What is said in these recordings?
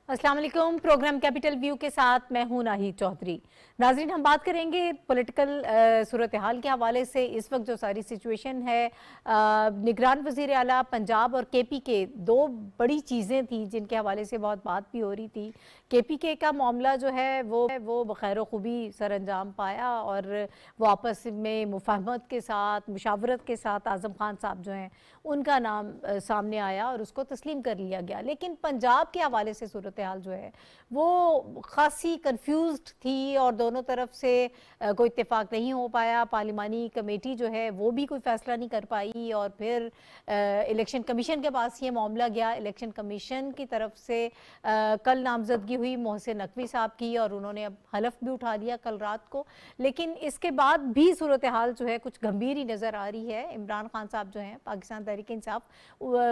अस्सलाम वालेकुम। Programme capital view के साथ मैं हूं नाहिद चौधरी। नाजरीन, हम बात करेंगे पॉलिटिकल सूरत हाल के हवाले से। इस वक्त जो सारी सिचुएशन है, निगरान वज़ीर आला पंजाब और KPK के दो बड़ी चीज़ें थी जिनके हवाले से बहुत बात भी हो रही थी। KPK का मामला जो है वो बखैर खूबी सर अंजाम पाया और वो आपस में मुफाहमत के साथ, मुशावरत के साथ आज़म खान साहब जो हैं उनका नाम सामने आया और उसको तस्लीम कर लिया गया। लेकिन पंजाब के हवाले से सूरत हाल जो है वो खासी कंफ्यूज्ड थी और दोनों तरफ से कोई इत्तेफाक नहीं हो पाया। पार्लिमानी कमेटी जो है वो भी कोई फैसला नहीं कर पाई और फिर इलेक्शन कमीशन के पास ये मामला गया। इलेक्शन कमीशन की तरफ से कल नामजदगी हुई मोहसिन नकवी साहब की और उन्होंने अब हलफ भी उठा लिया कल रात को। लेकिन इसके बाद भी सूरत हाल जो है कुछ गंभीर ही नज़र आ रही है। इमरान खान साहब जो हैं, पाकिस्तान तहरीक इंसाफ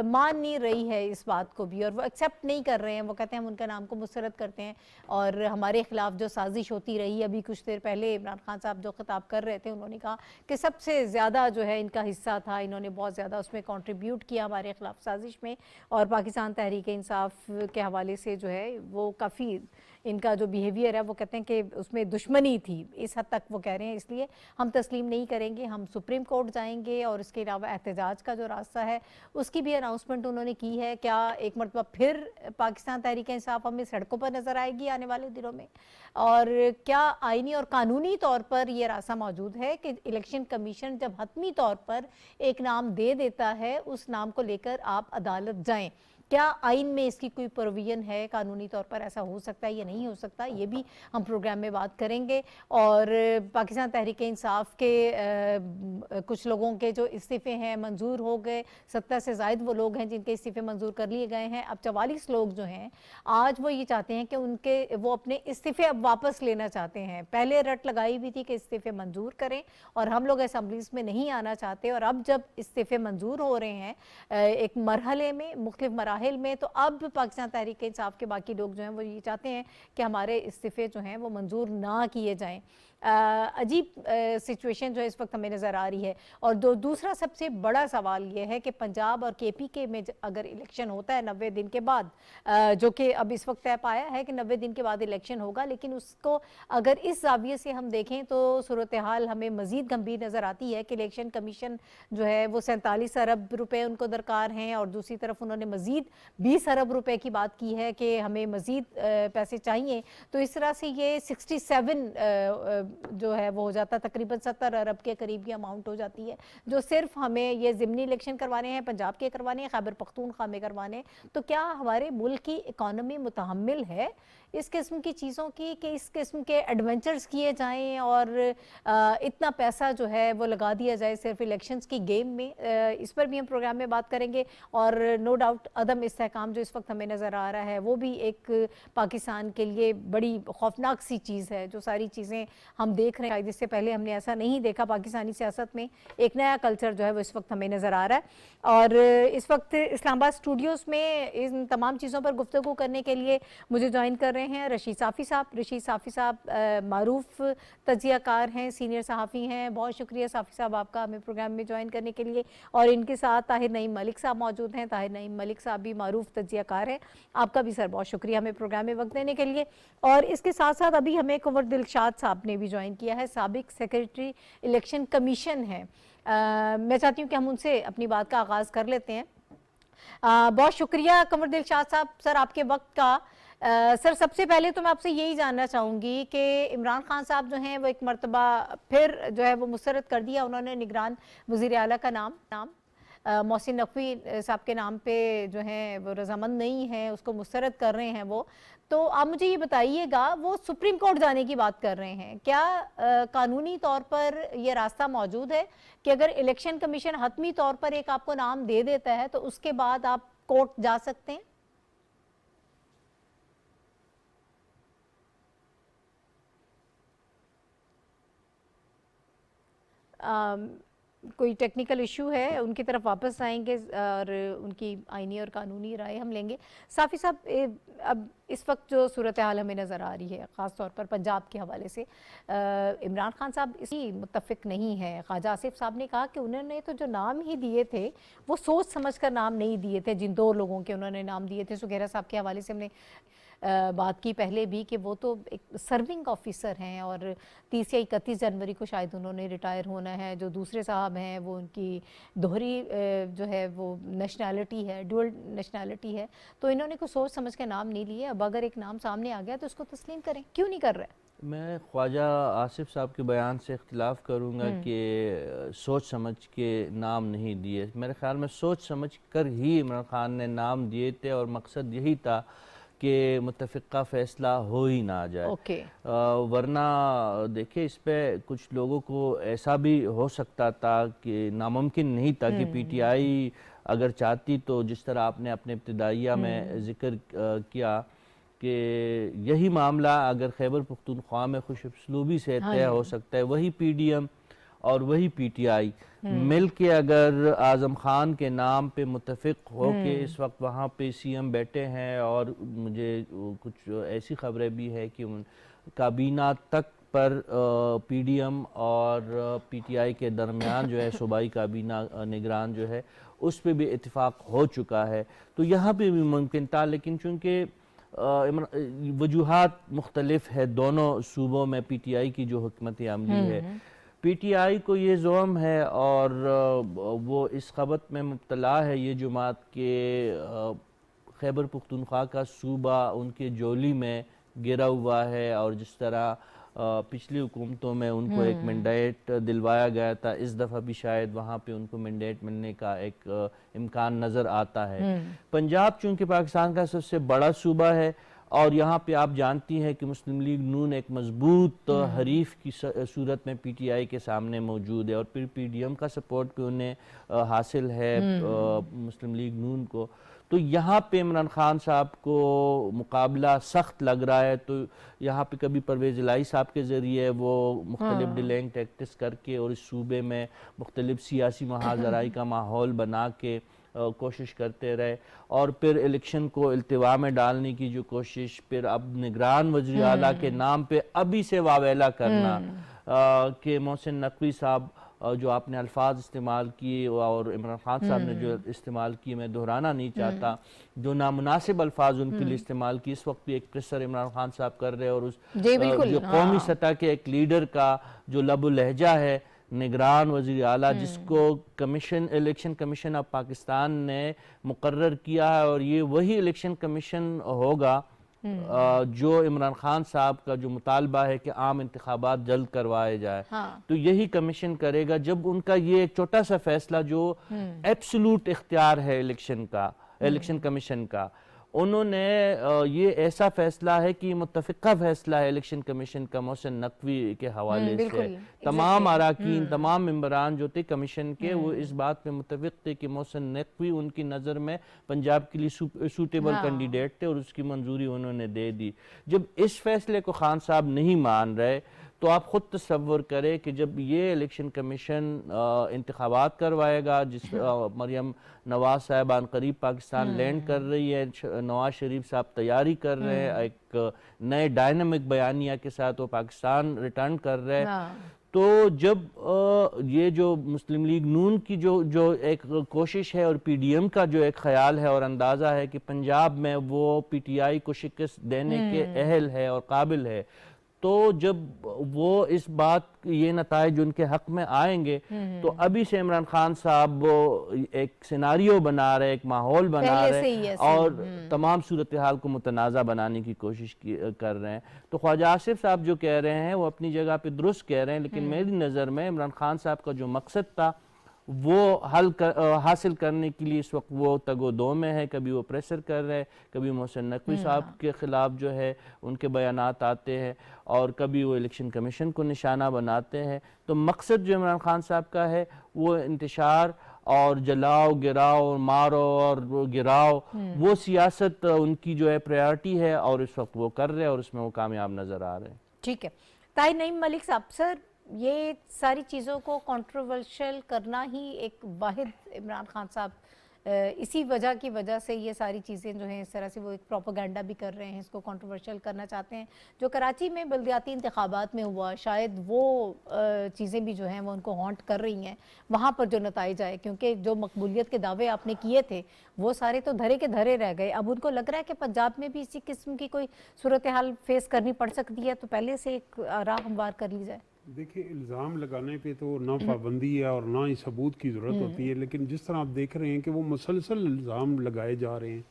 मान नहीं रही है इस बात को भी और वो एक्सेप्ट नहीं कर रहे हैं। वो कहते हैं हम उनका नाम को मुस्तरद करते हैं और हमारे खिलाफ जो साजिश होती रही, अभी कुछ देर पहले इमरान खान साहब जो खिताब कर रहे थे उन्होंने कहा कि सबसे ज़्यादा जो है इनका हिस्सा था, इन्होंने बहुत ज़्यादा उसमें कंट्रीब्यूट किया हमारे खिलाफ साजिश में। और पाकिस्तान तहरीक इंसाफ के हवाले से जो है वो काफ़ी इनका जो बिहेवियर है वो कहते हैं कि उसमें दुश्मनी थी, इस हद तक वो कह रहे हैं। इसलिए हम तस्लीम नहीं करेंगे, हम सुप्रीम कोर्ट जाएंगे और इसके अलावा एहतजाज का जो रास्ता है उसकी भी अनाउंसमेंट उन्होंने की है। क्या एक मरतबा फिर पाकिस्तान तहरीक इंसाफ हमें सड़कों पर नज़र आएगी आने वाले दिनों में? और क्या आईनी और कानूनी तौर पर यह रास्ता मौजूद है कि इलेक्शन कमीशन जब हतमी तौर पर एक नाम दे देता है उस नाम को लेकर आप अदालत जाएं? क्या आइन में इसकी कोई प्रोविजन है? कानूनी तौर पर ऐसा हो सकता है या नहीं हो सकता, ये भी हम प्रोग्राम में बात करेंगे। और पाकिस्तान तहरीक इंसाफ के कुछ लोगों के जो इस्तीफ़े हैं मंजूर हो गए, 70 से ज़ायद वो लोग हैं जिनके इस्तीफ़े मंजूर कर लिए गए हैं। अब 44 लोग जो हैं आज वो ये चाहते हैं कि वो अपने इस्तीफ़े अब वापस लेना चाहते हैं। पहले रट लगाई हुई थी कि इस्तीफ़े मंजूर करें और हम लोग असम्बलीज़ में नहीं आना चाहते, और अब जब इस्तीफ़े मंजूर हो रहे हैं एक मरहले में, मुख्तलिफ मराहिल में, तो अब पाकिस्तान तहरीक इंसाफ के बाकी लोग जो हैं वो ये चाहते हैं कि हमारे इस्तीफ़े जो हैं वो मंजूर ना किए जाएं। अजीब सिचुएशन जो है इस वक्त हमें नज़र आ रही है। और दूसरा सबसे बड़ा सवाल ये है कि पंजाब और KPK में अगर इलेक्शन होता है 90 दिन के बाद, जो कि अब इस वक्त तय पाया है कि 90 दिन के बाद इलेक्शन होगा, लेकिन उसको अगर इस जाविये से हम देखें तो सूरत हाल हमें मज़ीद गंभीर नज़र आती है कि इलेक्शन कमीशन जो है वो 47 अरब रुपये उनको दरकार हैं और दूसरी तरफ उन्होंने मज़ीद 20 अरब रुपये की बात की है कि हमें मज़ीद पैसे चाहिए। तो इस तरह से ये 67 जो है वो हो जाता, तकरीबन 70 अरब के करीब की अमाउंट हो जाती है, जो सिर्फ हमें ये ज़िमनी इलेक्शन करवाने हैं, पंजाब के करवाने हैं, खैबर पख्तूनख्वा में करवाने हैं। तो क्या हमारे मुल्क की इकॉनमी मुतहम्मिल है इस किस्म की चीज़ों की कि इस किस्म के एडवेंचर्स किए जाएं और इतना पैसा जो है वो लगा दिया जाए सिर्फ इलेक्शंस की गेम में? इस पर भी हम प्रोग्राम में बात करेंगे। और नो डाउट अदम इस्तेहकाम जो इस वक्त हमें नज़र आ रहा है वो भी एक पाकिस्तान के लिए बड़ी खौफनाक सी चीज़ है। जो सारी चीज़ें हम देख रहे हैं शायद इससे पहले हमने ऐसा नहीं देखा पाकिस्तानी सियासत में, एक नया कल्चर जो है वो इस वक्त हमें नज़र आ रहा है। और इस वक्त इस्लामाबाद स्टूडियोज़ में इन तमाम चीज़ों पर गुफ्तगू करने के लिए मुझे ज्वाइन कर रहे हैं रशीद साफ़ी साहब। रशीद साफ़ी साहब मारूफ तजियाकार हैं, सीनियर सहाफ़ी हैं। बहुत शुक्रिया साफ़ी साहब आपका हमें प्रोग्राम में ज्वाइन करने के लिए। और इनके साथ ताहिर नईम मलिक साहब मौजूद हैं। ताहिर नईम मलिक साहब भी मारूफ तजियाकार हैं। आपका भी सर बहुत शुक्रिया हमें प्रोग्राम में वक्त देने के लिए। और इसके साथ साथ अभी हमें कुंवर दिलशाद साहब ने भी ज्वाइन किया है, साबिक सेक्रेटरी इलेक्शन कमीशन है। मैं चाहती हूँ कि हम उनसे अपनी बात का आगाज़ कर लेते हैं। बहुत शुक्रिया कुंवर दिलशाद साहब सर आपके वक्त का। सर सबसे पहले तो मैं आपसे यही जानना चाहूँगी कि इमरान खान साहब जो हैं वो एक मरतबा फिर जो है वो मुस्तरद कर दिया उन्होंने निगरान वज़ीर आला का नाम मोहसिन नकवी साहब के नाम पे जो है वो रजामंद नहीं है, उसको मुस्तरद कर रहे हैं वो। तो आप मुझे ये बताइएगा, वो सुप्रीम कोर्ट जाने की बात कर रहे हैं, क्या कानूनी तौर पर ये रास्ता मौजूद है कि अगर इलेक्शन कमीशन हतमी तौर पर एक आपको नाम दे देता है तो उसके बाद आप कोर्ट जा सकते हैं? कोई टेक्निकल इशू है, उनकी तरफ वापस आएंगे और उनकी आईनी और कानूनी राय हम लेंगे। साफ़ी साहब अब इस वक्त जो सूरत हाल हमें नज़र आ रही है ख़ास तौर पर पंजाब के हवाले से, इमरान खान साहब इसी मुत्तफ़िक नहीं है। ख्वाजा आसिफ साहब ने कहा कि उन्होंने तो जो नाम ही दिए थे वो सोच समझ कर नाम नहीं दिए थे, जिन दो लोगों के उन्होंने नाम दिए थे। सुगैरा साहब के हवाले से हमने بات کی پہلے بھی کہ وہ تو ایک سرونگ آفیسر ہیں اور 30 یا 31 جنوری کو شاید انہوں نے ریٹائر ہونا ہے. جو دوسرے صاحب ہیں وہ ان کی دوہری جو ہے وہ نیشنلٹی ہے, ڈوئل نیشنلٹی ہے, تو انہوں نے کوئی سوچ سمجھ کے نام نہیں لیے. اب اگر ایک نام سامنے آ گیا تو اس کو تسلیم کریں, کیوں نہیں کر رہے؟ میں خواجہ آصف صاحب کے بیان سے اختلاف کروں گا کہ سوچ سمجھ کے نام نہیں دیے. میرے خیال میں سوچ سمجھ کر ہی عمران خان نے نام دیے تھے اور مقصد یہی تھا کہ متفقہ فیصلہ ہو ہی نہ جائے. ورنہ دیکھیں اس پہ کچھ لوگوں کو ایسا بھی ہو سکتا تھا کہ ناممکن نہیں تھا کہ پی ٹی آئی اگر چاہتی تو جس طرح آپ نے اپنے ابتدائیہ میں ذکر کیا کہ یہی معاملہ اگر خیبر پختونخوا میں خوش اسلوبی سے طے ہو سکتا ہے, وہی پی ڈی ایم اور وہی پی ٹی آئی مل کے اگر اعظم خان کے نام پہ متفق ہو کے اس وقت وہاں پہ سی ایم بیٹھے ہیں, اور مجھے کچھ ایسی خبریں بھی ہے کہ کابینہ تک پر پی ڈی ایم اور پی ٹی آئی کے درمیان جو ہے صوبائی کابینہ نگران جو ہے اس پہ بھی اتفاق ہو چکا ہے, تو یہاں پہ بھی ممکن تھا. لیکن چونکہ وجوہات مختلف ہے دونوں صوبوں میں پی ٹی آئی کی جو حکمت عملی ہے, پی ٹی آئی کو یہ زعم ہے اور وہ اس خبط میں مبتلا ہے یہ جماعت کہ خیبر پختونخوا کا صوبہ ان کے جولی میں گرا ہوا ہے, اور جس طرح پچھلی حکومتوں میں ان کو ایک مینڈیٹ دلوایا گیا تھا, اس دفعہ بھی شاید وہاں پہ ان کو مینڈیٹ ملنے کا ایک امکان نظر آتا ہے. پنجاب چونکہ پاکستان کا سب سے بڑا صوبہ ہے اور یہاں پہ آپ جانتی ہیں کہ مسلم لیگ نون ایک مضبوط حریف کی صورت میں پی ٹی آئی کے سامنے موجود ہے, اور پھر پی ڈی ایم کا سپورٹ بھی انہیں حاصل ہے مسلم لیگ نون کو. تو یہاں پہ عمران خان صاحب کو مقابلہ سخت لگ رہا ہے, تو یہاں پہ کبھی پرویز الہی صاحب کے ذریعے وہ مختلف ڈیلنگ ٹیکٹس کر کے اور اس صوبے میں مختلف سیاسی محاذرائی کا ماحول بنا کے کوشش کرتے رہے, اور پھر الیکشن کو التوا میں ڈالنے کی جو کوشش, پھر اب نگران وزیر اعلیٰ کے نام پہ ابھی سے واویلا کرنا کہ محسن نقوی صاحب جو آپ نے الفاظ استعمال کیے اور عمران خان صاحب نے جو استعمال کیے میں دہرانا نہیں چاہتا, جو نامناسب الفاظ ان کے لیے استعمال کی, اس وقت بھی ایک پریسر عمران خان صاحب کر رہے, اور اس جو قومی سطح کے ایک لیڈر کا جو لب و لہجہ ہے نگران وزیر اعلیٰ جس کو الیکشن کمیشن آف پاکستان نے مقرر کیا ہے, اور یہ وہی الیکشن کمیشن ہوگا جو عمران خان صاحب کا جو مطالبہ ہے کہ عام انتخابات جلد کروائے جائے, تو یہی کمیشن کرے گا جب ان کا یہ ایک چھوٹا سا فیصلہ جو ایبسولوٹ اختیار ہے الیکشن کمیشن کا, انہوں نے یہ ایسا فیصلہ ہے کہ متفقہ فیصلہ ہے الیکشن کمیشن کا محسن نقوی کے حوالے سے. تمام اراکین تمام ممبران جو تھے کمیشن کے وہ اس بات پہ متفق تھے کہ محسن نقوی ان کی نظر میں پنجاب کے لیے سوٹیبل کینڈیڈیٹ تھے, اور اس کی منظوری انہوں نے دے دی. جب اس فیصلے کو خان صاحب نہیں مان رہے تو آپ خود تصور کریں کہ جب یہ الیکشن کمیشن انتخابات کروائے گا, جس مریم نواز صاحب عن قریب پاکستان لینڈ کر رہی ہے, نواز شریف صاحب تیاری کر رہے ہیں, ایک نئے ڈائنامک بیانیہ کے ساتھ وہ پاکستان ریٹرن کر رہے ہیں, تو جب یہ جو مسلم لیگ نون کی جو ایک کوشش ہے اور پی ڈی ایم کا جو ایک خیال ہے اور اندازہ ہے کہ پنجاب میں وہ پی ٹی آئی کو شکست دینے کے اہل ہے اور قابل ہے, تو جب وہ اس بات یہ نتائج ان کے حق میں آئیں گے تو ابھی سے عمران خان صاحب ایک سیناریو بنا رہے, ایک ماحول بنا رہے اور تمام صورتحال کو متنازع بنانے کی کوشش کر رہے ہیں. تو خواجہ آصف صاحب جو کہہ رہے ہیں وہ اپنی جگہ پہ درست کہہ رہے ہیں, لیکن میری نظر میں عمران خان صاحب کا جو مقصد تھا وہ حاصل کرنے کے لیے اس وقت وہ تگ و دو میں ہے. کبھی وہ پریسر کر رہے ہیں, کبھی محسن نقوی صاحب کے خلاف جو ہے ان کے بیانات آتے ہیں, اور کبھی وہ الیکشن کمیشن کو نشانہ بناتے ہیں. تو مقصد جو عمران خان صاحب کا ہے وہ انتشار اور جلاؤ گراؤ مارو اور گراؤ, وہ سیاست ان کی جو ہے پریارٹی ہے, اور اس وقت وہ کر رہے ہیں اور اس میں وہ کامیاب نظر آ رہے ہیں. ٹھیک ہے. طاہر نعیم ملک صاحب, سر یہ ساری چیزوں کو کنٹروورشل کرنا ہی ایک واحد عمران خان صاحب اسی وجہ کی وجہ سے یہ ساری چیزیں جو ہیں اس طرح سے وہ ایک پروپیگنڈا بھی کر رہے ہیں, اس کو کنٹروورشل کرنا چاہتے ہیں. جو کراچی میں بلدیاتی انتخابات میں ہوا, شاید وہ چیزیں بھی جو ہیں وہ ان کو ہانٹ کر رہی ہیں, وہاں پر جو نتائج آئے, کیونکہ جو مقبولیت کے دعوے آپ نے کیے تھے وہ سارے تو دھرے کے دھرے رہ گئے. اب ان کو لگ رہا ہے کہ پنجاب میں بھی اسی قسم کی کوئی صورتحال فیس کرنی پڑ سکتی ہے, تو پہلے سے ایک راہ ہموار کر لی جائے. دیکھیں, الزام لگانے پہ تو نہ پابندی ہے اور نہ ہی ثبوت کی ضرورت ہوتی ہے, لیکن جس طرح آپ دیکھ رہے ہیں کہ وہ مسلسل الزام لگائے جا رہے ہیں,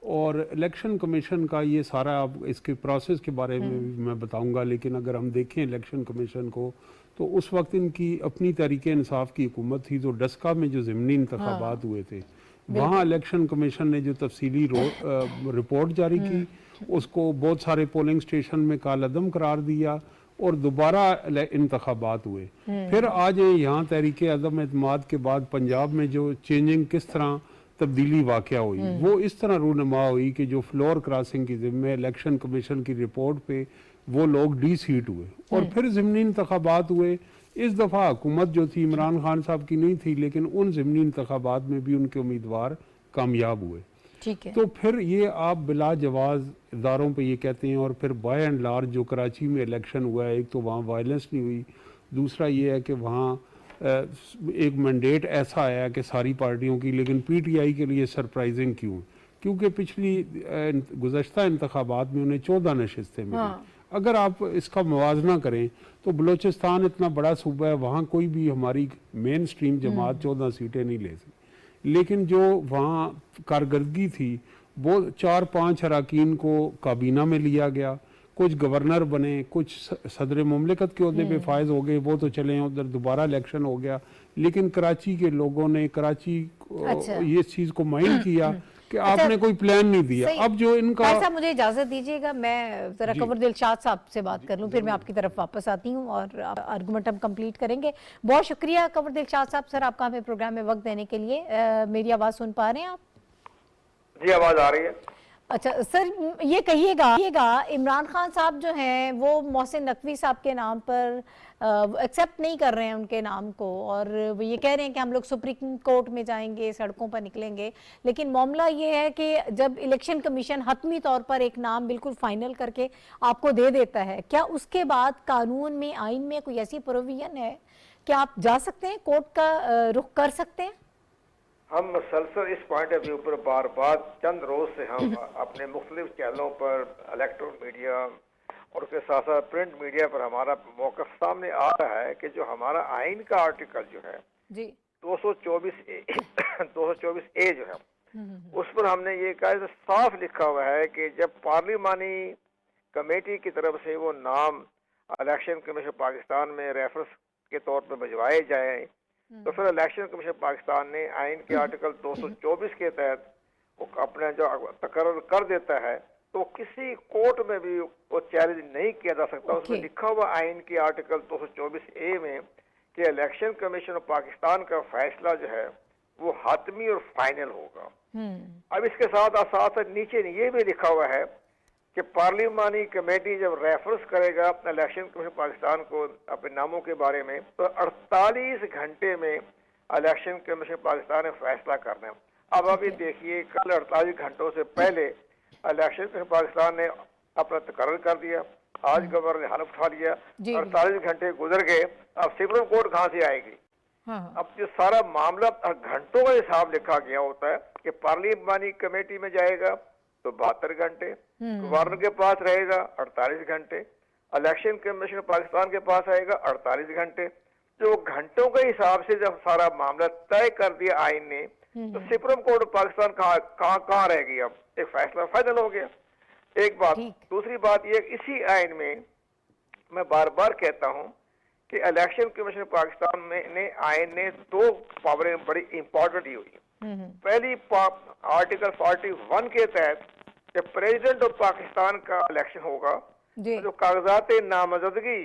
اور الیکشن کمیشن کا یہ سارا, اب اس کے پروسیس کے بارے میں بھی میں بتاؤں گا, لیکن اگر ہم دیکھیں الیکشن کمیشن کو تو اس وقت ان کی اپنی تحریک انصاف کی حکومت تھی, تو ڈسکا میں جو ضمنی انتخابات ہوئے تھے وہاں الیکشن کمیشن نے جو تفصیلی رپورٹ جاری کی, اس کو بہت سارے پولنگ سٹیشن میں کالعدم قرار دیا اور دوبارہ انتخابات ہوئے. پھر آج یہاں تحریک عدم اعتماد کے بعد پنجاب میں جو چینجنگ کس طرح تبدیلی واقع ہوئی, وہ اس طرح رونما ہوئی کہ جو فلور کراسنگ کی ذمہ الیکشن کمیشن کی رپورٹ پہ وہ لوگ ڈی سیٹ ہوئے, اور پھر ضمنی انتخابات ہوئے. اس دفعہ حکومت جو تھی عمران خان صاحب کی نہیں تھی, لیکن ان ضمنی انتخابات میں بھی ان کے امیدوار کامیاب ہوئے. ٹھیک ہے, تو پھر یہ آپ بلا جواز اداروں پہ یہ کہتے ہیں, اور پھر بائی اینڈ لارج جو کراچی میں الیکشن ہوا ہے, ایک تو وہاں وائلنس نہیں ہوئی, دوسرا یہ ہے کہ وہاں ایک مینڈیٹ ایسا آیا کہ ساری پارٹیوں کی, لیکن پی ٹی آئی کے لیے سرپرائزنگ کیوں, کیونکہ پچھلی گزشتہ انتخابات میں انہیں 14 نشستیں ملی. اگر آپ اس کا موازنہ کریں تو بلوچستان اتنا بڑا صوبہ ہے, وہاں کوئی بھی ہماری مین سٹریم جماعت 14 سیٹیں نہیں لے سکتی, لیکن جو وہاں کارکردگی تھی وہ 4-5 اراکین کو کابینہ میں لیا گیا, کچھ گورنر بنے, کچھ صدر مملکت کے عہدے پہ فائز ہو گئے, وہ تو چلیں ادھر دوبارہ الیکشن ہو گیا. لیکن کراچی کے لوگوں نے یہ چیز کو مائنڈ کیا کہ آپ نے کوئی پلان نہیں دیا. اب جو ان کا صاحب مجھے اجازت دیجیے گا, میں ذرا کنور دلشاد صاحب سے بات کر لوں, پھر میں آپ کی طرف واپس آتی ہوں اور آرگومنٹ ہم کمپلیٹ کریں گے. بہت شکریہ کنور دلشاد صاحب, سر آپ کا ہمیں پروگرام میں وقت دینے کے لیے. میری آواز سن پا رہے ہیں آپ؟ جی آواز آ رہی ہے. اچھا سر, یہ کہیے گا عمران خان صاحب جو ہیں وہ محسن نقوی صاحب کے نام پر ایکسیپٹ نہیں کر رہے ہیں ان کے نام کو, اور وہ یہ کہہ رہے ہیں کہ ہم لوگ سپریم کورٹ میں جائیں گے, سڑکوں پر نکلیں گے, لیکن معاملہ یہ ہے کہ جب الیکشن کمیشن حتمی طور پر ایک نام بالکل فائنل کر کے آپ کو دے دیتا ہے, کیا اس کے بعد قانون میں, آئین میں کوئی ایسی پروویژن ہے کہ آپ جا سکتے ہیں, کورٹ کا رخ کر سکتے ہیں؟ ہم مسلسل اس پوائنٹ آف ویو پر بار بار چند روز سے ہم اپنے مختلف چینلوں پر, الیکٹرونک میڈیا اور اس کے ساتھ ساتھ پرنٹ میڈیا پر ہمارا موقف سامنے آ رہا ہے کہ جو ہمارا آئین کا آرٹیکل جو ہے جی 224A جو ہے, اس پر ہم نے یہ کہا, صاف لکھا ہوا ہے کہ جب پارلیمانی کمیٹی کی طرف سے وہ نام الیکشن کمیشن پاکستان میں ریفرنس کے طور پر بھجوائے جائیں, تو پھر الیکشن کمیشن پاکستان نے آئین کے آرٹیکل 224 کے تحت وہ اپنا جو تقرر کر دیتا ہے, تو کسی کورٹ میں بھی وہ چیلنج نہیں کیا جا سکتا. اس میں لکھا ہوا آئین کے آرٹیکل 224A میں کہ الیکشن کمیشن پاکستان کا فیصلہ جو ہے وہ حتمی اور فائنل ہوگا. اب اس کے ساتھ نیچے یہ بھی لکھا ہوا ہے کہ پارلیمانی کمیٹی جب ریفرنس کرے گا الیکشن کمیشن پاکستان کو اپنے ناموں کے بارے میں, تو 48 گھنٹے میں الیکشن کمیشن پاکستان نے فیصلہ کرنا ہے. اب ابھی دیکھیے, کل 48 گھنٹوں سے پہلے الیکشن کمیشن پاکستان نے اپنا تقرر کر دیا, آج گورنر نے حلف اٹھا لیا, 48 گھنٹے گزر گئے, اب سپریم کورٹ کہاں سے آئے گی؟ اب جو سارا معاملہ گھنٹوں کا حساب لکھا گیا ہوتا ہے کہ پارلیمانی کمیٹی میں جائے گا تو 72 گھنٹے, گورنر کے پاس رہے گا 48 گھنٹے, الیکشن کمیشن پاکستان کے پاس آئے گا 48 گھنٹے. جو گھنٹوں کے حساب سے جب سارا معاملہ طے کر دیا آئین نے, تو سپریم کورٹ پاکستان کہاں رہ گئی؟ اب ایک فیصلہ فائنل ہو گیا. ایک بات. دوسری بات یہ, اسی آئین میں میں بار بار کہتا ہوں کہ الیکشن کمیشن پاکستان میں آئین نے 2 پاوریں بڑی امپورٹنٹ ہی ہوئی. پہلی آرٹیکل 41 کے تحت جب پریزیڈنٹ آف پاکستان کا الیکشن ہوگا, جو کاغذات نامزدگی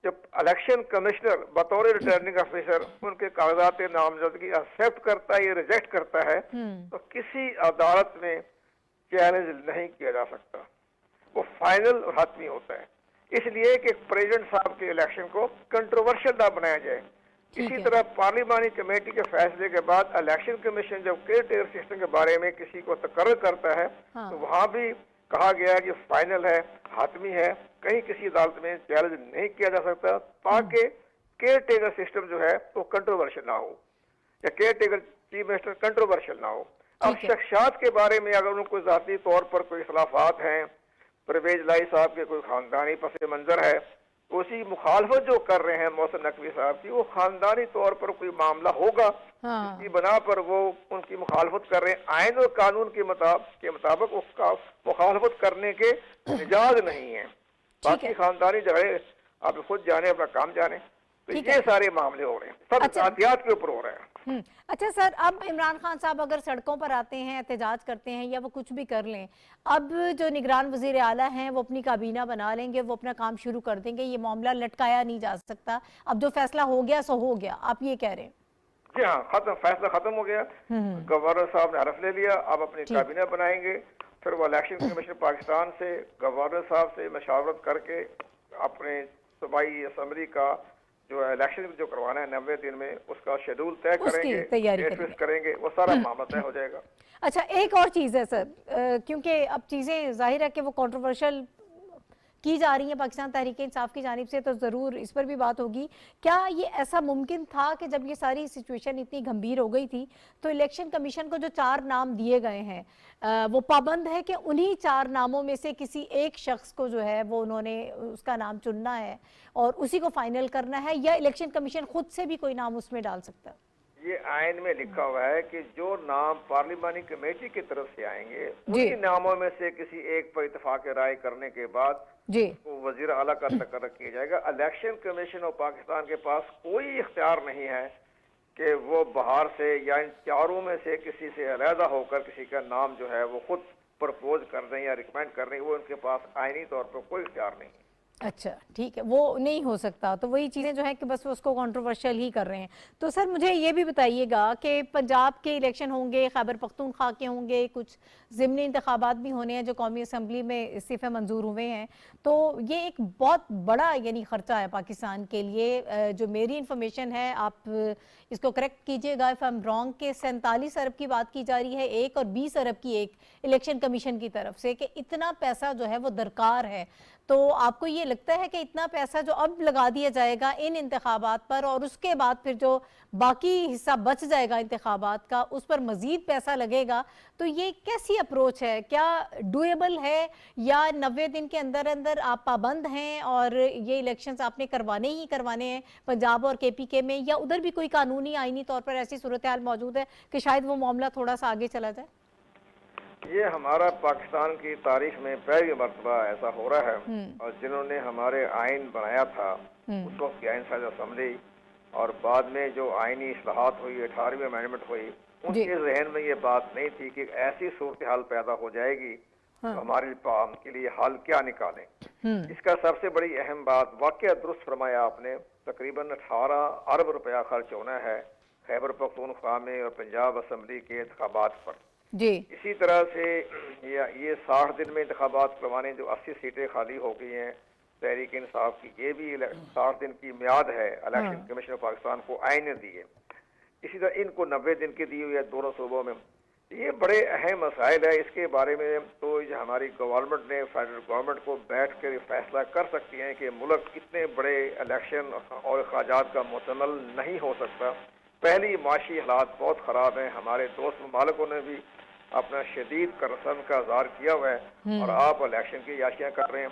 جب الیکشن کمشنر بطور ریٹرننگ افیسر ان کے کاغذات نامزدگی ایکسیپٹ کرتا ہے یا ریجیکٹ کرتا ہے, تو کسی عدالت میں چیلنج نہیں کیا جا سکتا, وہ فائنل اور حتمی ہوتا ہے. اس لیے کہ پریزیڈنٹ صاحب کے الیکشن کو کنٹروورشل نہ بنایا جائے. इसी तरह पार्लिमानी कमेटी के फैसले के बाद इलेक्शन कमीशन जब केयर टेकर सिस्टम के बारे में किसी को तकर्र करता है तो वहाँ भी कहा गया कि फाइनल है, हातमी है, कहीं किसी अदालत में चैलेंज नहीं किया जा सकता, ताकि केयर टेकर सिस्टम जो है वो कंट्रोवर्शियल ना हो या care taker chief minister controversial ना हो। अब शख्सियात के बारे में अगर उनको ज़ाती तौर पर कोई इख्लाफात हैं, परवेज लाई साहब के कोई खानदानी पस मंज़र है, उसी मुखालफत जो कर रहे हैं मोहसिन नकवी साहब की, वो खानदानी तौर पर कोई मामला होगा जिसकी बना पर वो उनकी मुखालफत कर रहे हैं, आइन और कानून के मुताबिक उसका मुखालफत करने के इजाज़ नहीं है। बाकी खानदानी झगड़े आप खुद जाने, अपना काम जाने, तो ये सारे मामले हो रहे हैं, सब एहतियात के ऊपर हो रहे हैं। अच्छा सर, अब इमरान खान साहब अगर सड़कों पर आते हैं, एहतजाज करते हैं या वो कुछ भी कर लें, अब जो निगरान वजीर आला हैं वो अपनी काबीना बना लेंगे, वो अपना काम शुरू कर देंगे, ये मामला लटकाया नहीं जा सकता, अब जो फैसला हो गया सो हो गया, आप ये कह रहे हैं? जी हाँ, खत्म, फैसला खत्म हो गया, गवर्नर साहब ने हरफ ले लिया, अब अपनी काबीना बनाएंगे, फिर वो इलेक्शन कमीशन पाकिस्तान से गवर्नर साहब से मशावरत करके अपने सूबाई असम्बली का जो इलेक्शन जो करवाना है 90 दिन में, उसका शेड्यूल तय करेंगे, तैयारी करेंगे, वो सारा मामला तय हो जाएगा। अच्छा, एक और चीज़ है सर, क्योंकि अब चीज़ें जाहिर है कि वो कंट्रोवर्शियल की जा रही है पाकिस्तान तहरीक इंसाफ की जानिब से, तो ज़रूर इस पर भी बात होगी। क्या ये ऐसा मुमकिन था कि जब ये सारी सिचुएशन इतनी गंभीर हो गई थी तो इलेक्शन कमीशन को जो 4 नाम दिए गए हैं वो पाबंद है कि उन्हीं 4 नामों में से किसी एक शख्स को जो है वो उन्होंने उसका नाम चुनना है और उसी को फाइनल करना है, या इलेक्शन कमीशन खुद से भी कोई नाम उसमें डाल सकता है? ये आइन में लिखा हुआ है कि जो नाम पार्लिमानी कमेटी की तरफ से आएंगे उन्हीं नामों में से किसी एक पर इत्तेफाक राय करने के बाद वो वजीर आला का तकर्रर किया जाएगा। इलेक्शन कमीशन ऑफ पाकिस्तान के पास कोई इख्तियार नहीं है कि वो बाहर से या इन 4 में से किसी से अलहदा होकर किसी का नाम जो है वो खुद प्रपोज कर दें या रिकमेंड कर दें, वो उनके पास आइनी तौर पर कोई इख्तियार नहीं है। अच्छा ठीक है, वो नहीं हो सकता, तो वही चीज़ें जो है कि बस वो उसको कंट्रोवर्शियल ही कर रहे हैं। तो सर मुझे ये भी बताइएगा कि पंजाब के इलेक्शन होंगे, खैबर पख्तूनख्वा के होंगे, कुछ ज़िमनी इंतखाबात भी होने हैं जो कौमी असम्बली में इस्तीफ़े मंजूर हुए हैं, तो ये एक बहुत बड़ा यानी ख़र्चा है पाकिस्तान के लिए। जो मेरी इन्फॉर्मेशन है, आप इसको करेक्ट कीजिएगा इफ़ आई एम रॉन्ग, के 47 अरब की बात की जा रही है एक, और 20 अरब की एक इलेक्शन कमीशन की तरफ से, कि इतना पैसा जो है वो दरकार है। तो आपको ये लगता है कि इतना पैसा जो अब लगा दिया जाएगा इन इंतखाबात पर और उसके बाद फिर जो बाकी हिस्सा बच जाएगा इंतखाबात का उस पर मज़ीद पैसा लगेगा, तो ये कैसी अप्रोच है? क्या डूएबल है या 90 दिन के अंदर अंदर आप पाबंद हैं और ये इलेक्शंस आपने करवाने ही करवाने हैं पंजाब और KPK में, या उधर भी कोई कानूनी आईनी तौर पर ऐसी सूरत हाल मौजूद है कि शायद वो मामला थोड़ा सा आगे चला जाए? ये हमारा पाकिस्तान की तारीख में पहली मरतबा ऐसा हो रहा है, और जिन्होंने हमारे आइन बनाया था उस वक्त की आइन साज असम्बली और बाद में जो आइनी इस्लाहात हुई, 18वीं अमेंडमेंट हुई, उनके जहन में ये बात नहीं थी कि ऐसी सूरत हाल पैदा हो जाएगी तो हमारे के लिए हाल क्या निकालें। इसका सबसे बड़ी अहम बात, वाकया दुरुस्त फरमाया आपने, तकरीबन 18 अरब रुपया खर्च होना है खैबर पख्तूनख्वा में और पंजाब असम्बली के इंतखाबात पर। जी। इसी तरह से ये 60 दिन में इंतखाबात करवाने, जो 80 सीटें खाली हो गई हैं तहरीक इंसाफ की, ये भी 60 दिन की मियाद है इलेक्शन कमीशन ऑफ पाकिस्तान को आइन ने दी है। इसी तरह इनको 90 दिन की दी हुई है दोनों सूबों में। ये बड़े अहम मसाइल है, इसके बारे में तो हमारी गवर्नमेंट ने, फेडरल गवर्नमेंट को बैठ कर फैसला कर सकती है कि मुल्क इतने बड़े इलेक्शन और अखराजात का मुतमल नहीं हो सकता। पहली माशी हालात बहुत ख़राब हैं, हमारे दोस्त ममालिकों ने भी अपना शदीद कंसर्न का इज़हार किया हुआ है और आप इलेक्शन की याशियाँ कर रहे हैं।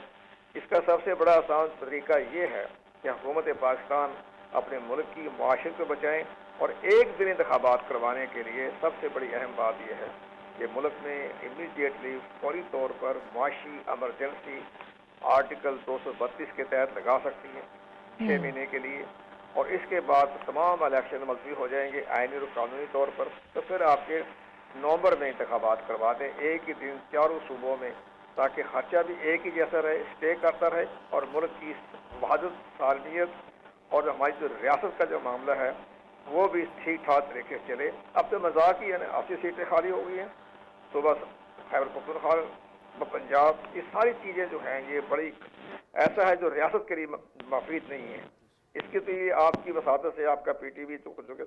इसका सबसे बड़ा आसान तरीका ये है कि हुकूमत पाकिस्तान अपने मुल्क की माशरत को बचाएं, और एक दिन इंतखाबात करवाने के लिए सबसे बड़ी अहम बात यह है कि मुल्क में इमीडिएटली फौरी तौर पर माशी एमरजेंसी आर्टिकल 232 के तहत लगा सकती है 6 महीने के लिए, और इसके बाद तमाम इलेक्शन मुलतवी हो जाएंगे आइनी और कानूनी तौर पर। तो फिर आपके नवंबर में इंतखाबात करवा दें एक ही दिन 4 सूबों में, ताकि खर्चा भी एक ही जैसा रहे, स्टे करता रहे, और मुल्क की वहादत, सालमियत और हमारी जो रियासत का जो मामला है वो भी ठीक ठाक तरीके से चले। अब तो मजाक ही है ना, 80 सीटें खाली हो गई हैं, तो बस खैबर पख्तूनख्वा, पंजाब, ये सारी चीज़ें जो हैं ये बड़ी ऐसा है जो रियासत के लिए मफीद नहीं है। اس की तो ये आपकी वसादत से आपका पीटीवी तो जो कि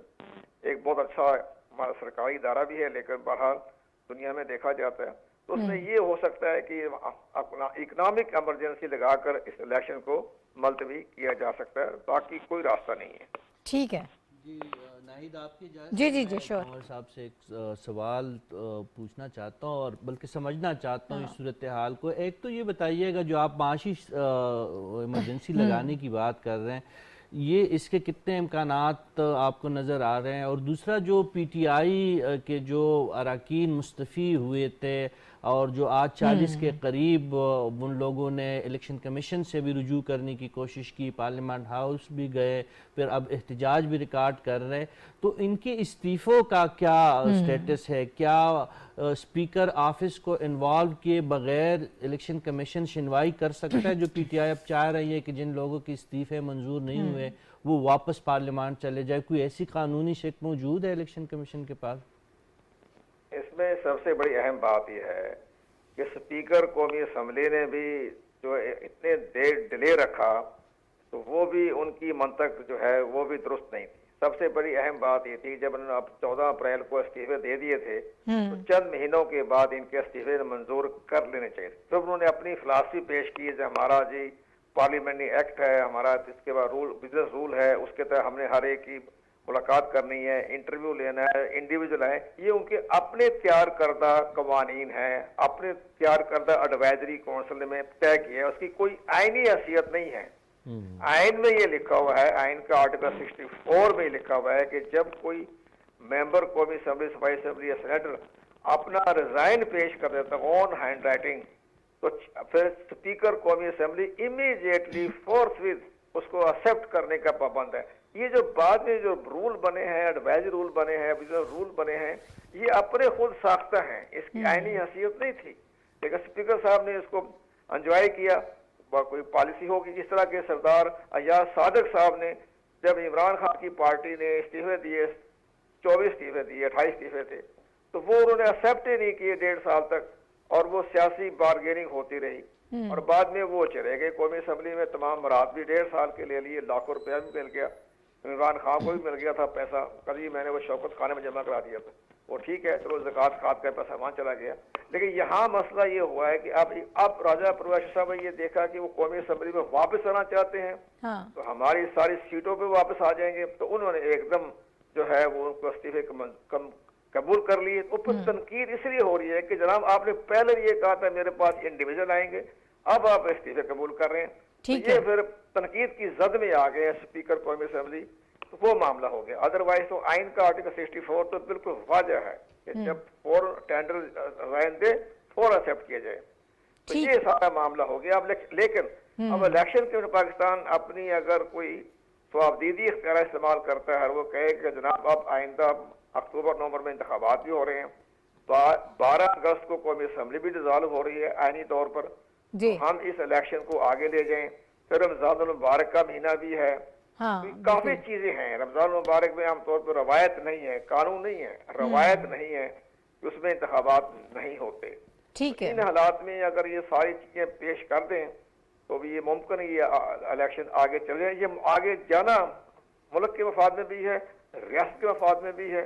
एक बहुत अच्छा हमारा सरकारी इदारा भी है, लेकिन बहरहाल दुनिया में देखा जाता है तो उसमें ये हो सकता है कि अपना इकोनॉमिक इमरजेंसी लगाकर इस इलेक्शन को मुलतवी किया जा सकता है, बाकी कोई रास्ता नहीं है। ठीक है जी नाहिद, आपकी इजाज़त जी है, जी जी मैं श्योर। कंवर साहब से एक सवाल पूछना चाहता हूँ और बल्कि समझना चाहता हूँ इस सूरत हाल को। एक तो ये बताइएगा, जो आप माशी इमरजेंसी लगाने की बात कर रहे हैं, ये इसके कितने इम्कानात आपको नज़र आ रहे हैं? और दूसरा, जो पीटीआई के जो अरकान मुस्तफ़ी हुए थे और जो आज 40 के करीब उन लोगों ने इलेक्शन कमीशन से भी रुजू करने की कोशिश की, पार्लियामेंट हाउस भी गए, फिर अब एहतजाज भी रिकॉर्ड कर रहे हैं, तो इनके इस्तीफ़ों का क्या स्टेटस है? क्या स्पीकर ऑफिस को इन्वॉल्व किए बगैर इलेक्शन कमीशन सुनवाई कर सकता है? जो पीटीआई अब चाह रही है कि जिन लोगों के इस्तीफ़े मंजूर नहीं हुए वो वापस पार्लियामेंट चले जाए, कोई ऐसी कानूनी शिक मौजूद है इलेक्शन कमीशन के पास? इसमें सबसे बड़ी अहम बात यह है कि स्पीकर कौमी असम्बली ने भी जो इतने देर डिले रखा तो वो भी उनकी मंतक जो है वो भी दुरुस्त नहीं थी। सबसे बड़ी अहम बात ये थी, जब उन्होंने अब 14 अप्रैल को इस्तीफे दे दिए थे तो चंद महीनों के बाद इनके इस्तीफे मंजूर कर लेने चाहिए। फिर उन्होंने अपनी फिलासफी पेश की, जो हमारा जी पार्लियामेंट्री एक्ट है, हमारा इसके बाद रूल बिजनेस रूल है, उसके तहत हमने हर एक की मुलाकात करनी है, इंटरव्यू लेना है, इंडिविजुअल है, ये उनके अपने तैयार करदा कवानीन है, अपने तैयार करदा एडवाइजरी काउंसिल में तय किया है, उसकी कोई आईनी हैसियत नहीं है। आइन में ये लिखा हुआ है, आइन का आर्टिकल 64 में लिखा हुआ है कि जब कोई मेंबर कौमी असेंबली, सूबाई असेंबली या सेनेटर अपना रिजाइन पेश कर देता है ऑन हैंड राइटिंग, तो फिर स्पीकर कौमी असेंबली इमीडिएटली फोर्सविद उसको एक्सेप्ट करने का पाबंद है। ये जो बाद में जो रूल बने हैं, एडवाइजरी रूल बने हैं, बिजनेस रूल बने हैं, ये अपने खुद साख्ता हैं, इसकी आईनी हैसियत नहीं थी, लेकिन स्पीकर साहब ने इसको एंजॉय किया। कोई पॉलिसी होगी, जिस तरह के सरदार अयाज सादिक साहब ने जब इमरान खान की पार्टी ने इस्तीफे दिए, 24 इस्तीफे दिए, 28 इस्तीफे थे, तो वो उन्होंने एक्सेप्ट ही नहीं किए 1.5 साल तक, और वो सियासी बार्गेनिंग होती रही और बाद में वो चले गए कौमी असेंबली में। तमाम मराद भी 1.5 साल के ले लिए, लाखों रुपया भी मिल गया, इमरान खान को भी मिल गया था पैसा, कभी मैंने वो शौकत खाने में जमा करा दिया था, वो ठीक है, चलो ज़कात खाद का पैसा वहाँ चला गया। लेकिन यहाँ मसला ये हुआ है कि अब राजा परवेश साहब ने ये देखा कि वो कौमी असेंबली में वापस आना चाहते हैं, तो हमारी सारी सीटों पे वापस आ जाएंगे, तो उन्होंने एकदम जो है वो उनको इस्तीफे कबूल कर लिए। तो फिर तनकीद इसलिए हो रही है कि जनाब आपने पहले ये कहा था मेरे पास इंडिविजुअल आएंगे, अब आप इस्तीफे कबूल कर रहे हैं, तो ये फिर तनकीद की जद में आ गए स्पीकर कौमी असेंबली, तो वो मामला हो गया। अदरवाइज तो आइन का आर्टिकल 64 तो बिल्कुल वाजह है कि जब फौर टेंडर राय दे फौर एक्सेप्ट किया जाए, तो ये सारा मामला हो गया। अब लेकिन अब इलेक्शन के पाकिस्तान अपनी अगर कोई स्वाबदीदी इख्तियार इस्तेमाल करता है, वो कहे कि जनाब अब आइंदा अक्टूबर नवंबर में इंतखाबात भी हो रहे हैं, 12 अगस्त को कौमी असेंबली भी डिसॉल्व हो रही है आइनी तौर पर, तो हम इस इलेक्शन को आगे ले जाएं। फिर रमजान मुबारक का महीना भी है, काफी चीजें हैं। रमजान मुबारक में आमतौर पर रवायत नहीं है, कानून नहीं है, रवायत नहीं है, उसमें इंतखाबात नहीं होते। ठीक है, इन हालात में अगर ये सारी चीजें पेश कर दें तो भी ये मुमकिन है ये इलेक्शन आगे चल जाए। ये आगे जाना मुल्क के मफाद में भी है, रियासत के मफाद में भी है,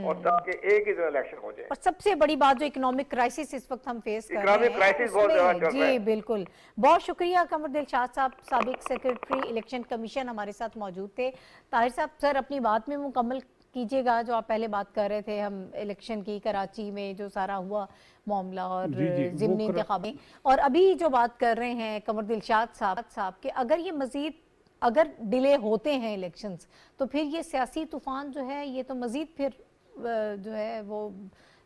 और ताकि एक ही दिन इलेक्शन हो जाए। और सबसे बड़ी बात जो इकोनॉमिक क्राइसिस इस वक्त हम फेस कर रहे हैं, इकोनॉमिक क्राइसिस बहुत ज्यादा चल रहा है। जी बिल्कुल, बहुत शुक्रिया कमर दिलशाद साहब, साबिक सेक्रेटरी इलेक्शन कमीशन हमारे साथ मौजूद थे। ताहिर साहब सर अपनी बात में मुकम्मल कीजिएगा, जो आप पहले बात कर रहे थे हम इलेक्शन की, कराची में जो सारा हुआ मामला और ज़िमनी इंतखाबें, और अभी जो बात कर रहे हैं कमर दिलशाद साहब कि अगर ये मजीद अगर डिले होते हैं इलेक्शंस तो फिर ये सियासी तूफान जो है ये तो मजीद फिर जो है वो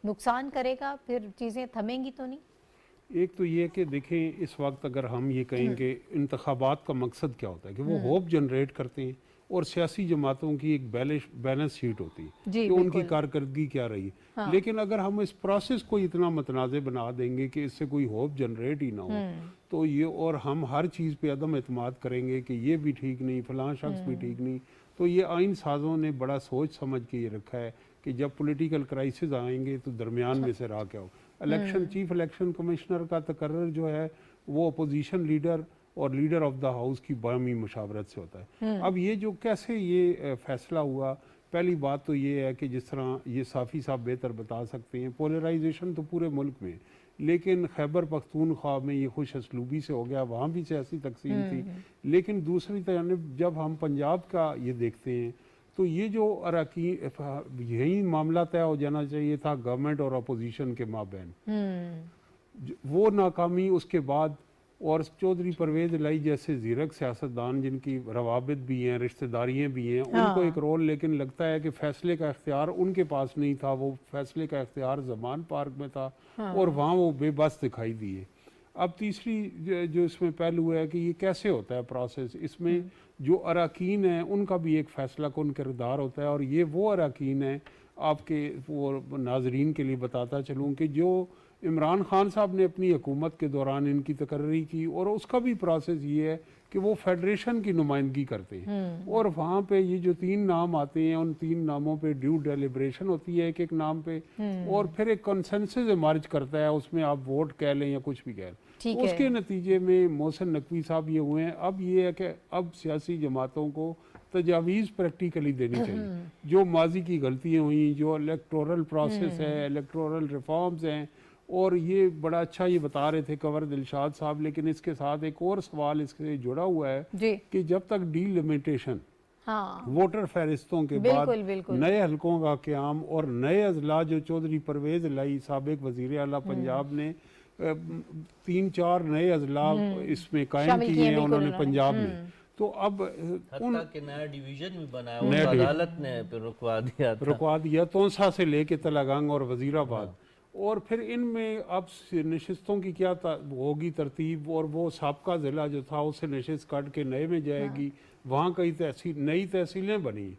नुकसान करेगा, फिर चीज़ें थमेंगी तो नहीं। एक तो ये कि देखें इस वक्त अगर हम ये कहें कि इंतखाबात का मकसद क्या होता है कि वो होप जनरेट करते हैं और सियासी जमातों की एक बैलेंस शीट होती है कि उनकी कारकर्दगी क्या रही है। हाँ। लेकिन अगर हम इस प्रोसेस को इतना मतनाज़े बना देंगे कि इससे कोई होप जनरेट ही ना हो, तो ये और हम हर चीज़ पे अदम एतमाद करेंगे कि ये भी ठीक नहीं, फलां शख्स भी ठीक नहीं, तो ये आइन साजों ने बड़ा सोच समझ के ये रखा है कि जब पॉलिटिकल क्राइसिस आएंगे तो दरमियान में से राह क्या हो। इलेक्शन चीफ इलेक्शन कमिश्नर का तकर्रर जो है वो अपोजिशन लीडर اور لیڈر آف دا ہاؤس کی باہمی مشاورت سے ہوتا ہے. اب یہ جو کیسے یہ فیصلہ ہوا، پہلی بات تو یہ ہے کہ جس طرح یہ صافی صاحب بہتر بتا سکتے ہیں، پولرائزیشن تو پورے ملک میں، لیکن خیبر پختونخوا میں یہ خوش اسلوبی سے ہو گیا، وہاں بھی سیاسی تقسیم تھی. لیکن دوسری جانب جب ہم پنجاب کا یہ دیکھتے ہیں تو یہ جو اراکین، یہی معاملہ طے ہو جانا چاہیے تھا گورنمنٹ اور اپوزیشن کے مابین. وہ ناکامی اس کے بعد، اور چودھری پرویز الہی جیسے زیرک سیاستدان جن کی روابط بھی ہیں، رشتہ داریاں بھی ہیں، ان کو ایک رول، لیکن لگتا ہے کہ فیصلے کا اختیار ان کے پاس نہیں تھا. وہ فیصلے کا اختیار زمان پارک میں تھا اور وہاں وہ بے بس دکھائی دیے. اب تیسری جو اس میں پہلو ہے کہ یہ کیسے ہوتا ہے پروسیس، اس میں جو اراکین ہیں ان کا بھی ایک فیصلہ کن کردار ہوتا ہے. اور یہ وہ اراکین ہیں، آپ کے وہ ناظرین کے لیے بتاتا چلوں کہ جو عمران خان صاحب نے اپنی حکومت کے دوران ان کی تقرری کی، اور اس کا بھی پروسیس یہ ہے کہ وہ فیڈریشن کی نمائندگی کرتے ہیں. اور وہاں پہ یہ جو 3 نام آتے ہیں، ان 3 ناموں پہ ڈیو ڈیلیبریشن ہوتی ہے ایک نام پہ، اور پھر ایک کنسنسس ایمرج کرتا ہے، اس میں آپ ووٹ کہہ لیں یا کچھ بھی کہہ لیں. اس کے نتیجے میں محسن نقوی صاحب یہ ہوئے ہیں. اب یہ ہے کہ اب سیاسی جماعتوں کو تجاویز پریکٹیکلی دینی چاہیے. جو ماضی کی غلطیاں ہوئیں، جو الیکٹورل پروسیس ہے، الیکٹورل ریفارمز ہیں، اور یہ بڑا اچھا یہ بتا رہے تھے کنور دلشاد صاحب، لیکن اس کے ساتھ ایک اور سوال اس سے جڑا ہوا ہے کہ جب تک ڈی لمیٹیشن، ووٹر فہرستوں کے بعد نئے حلقوں کا قیام اور نئے اضلاع، جو چودھری پرویز الہی سابق وزیر اعلیٰ پنجاب نے 3-4 نئے اضلاع اس میں قائم کیے ہیں انہوں نے پنجاب میں، تو اب حتیٰ کہ نیا ڈیویژن بھی بنایا، ان کو عدالت نے رکوا دیا تونسا سے لے کے تلگنگ اور وزیر آباد. اور پھر ان میں اب نشستوں کی کیا ہوگی ترتیب، اور وہ سابقہ ضلع جو تھا اس سے نشست کٹ کے نئے میں جائے گی، وہاں کئی نئی تحصیلیں بنی.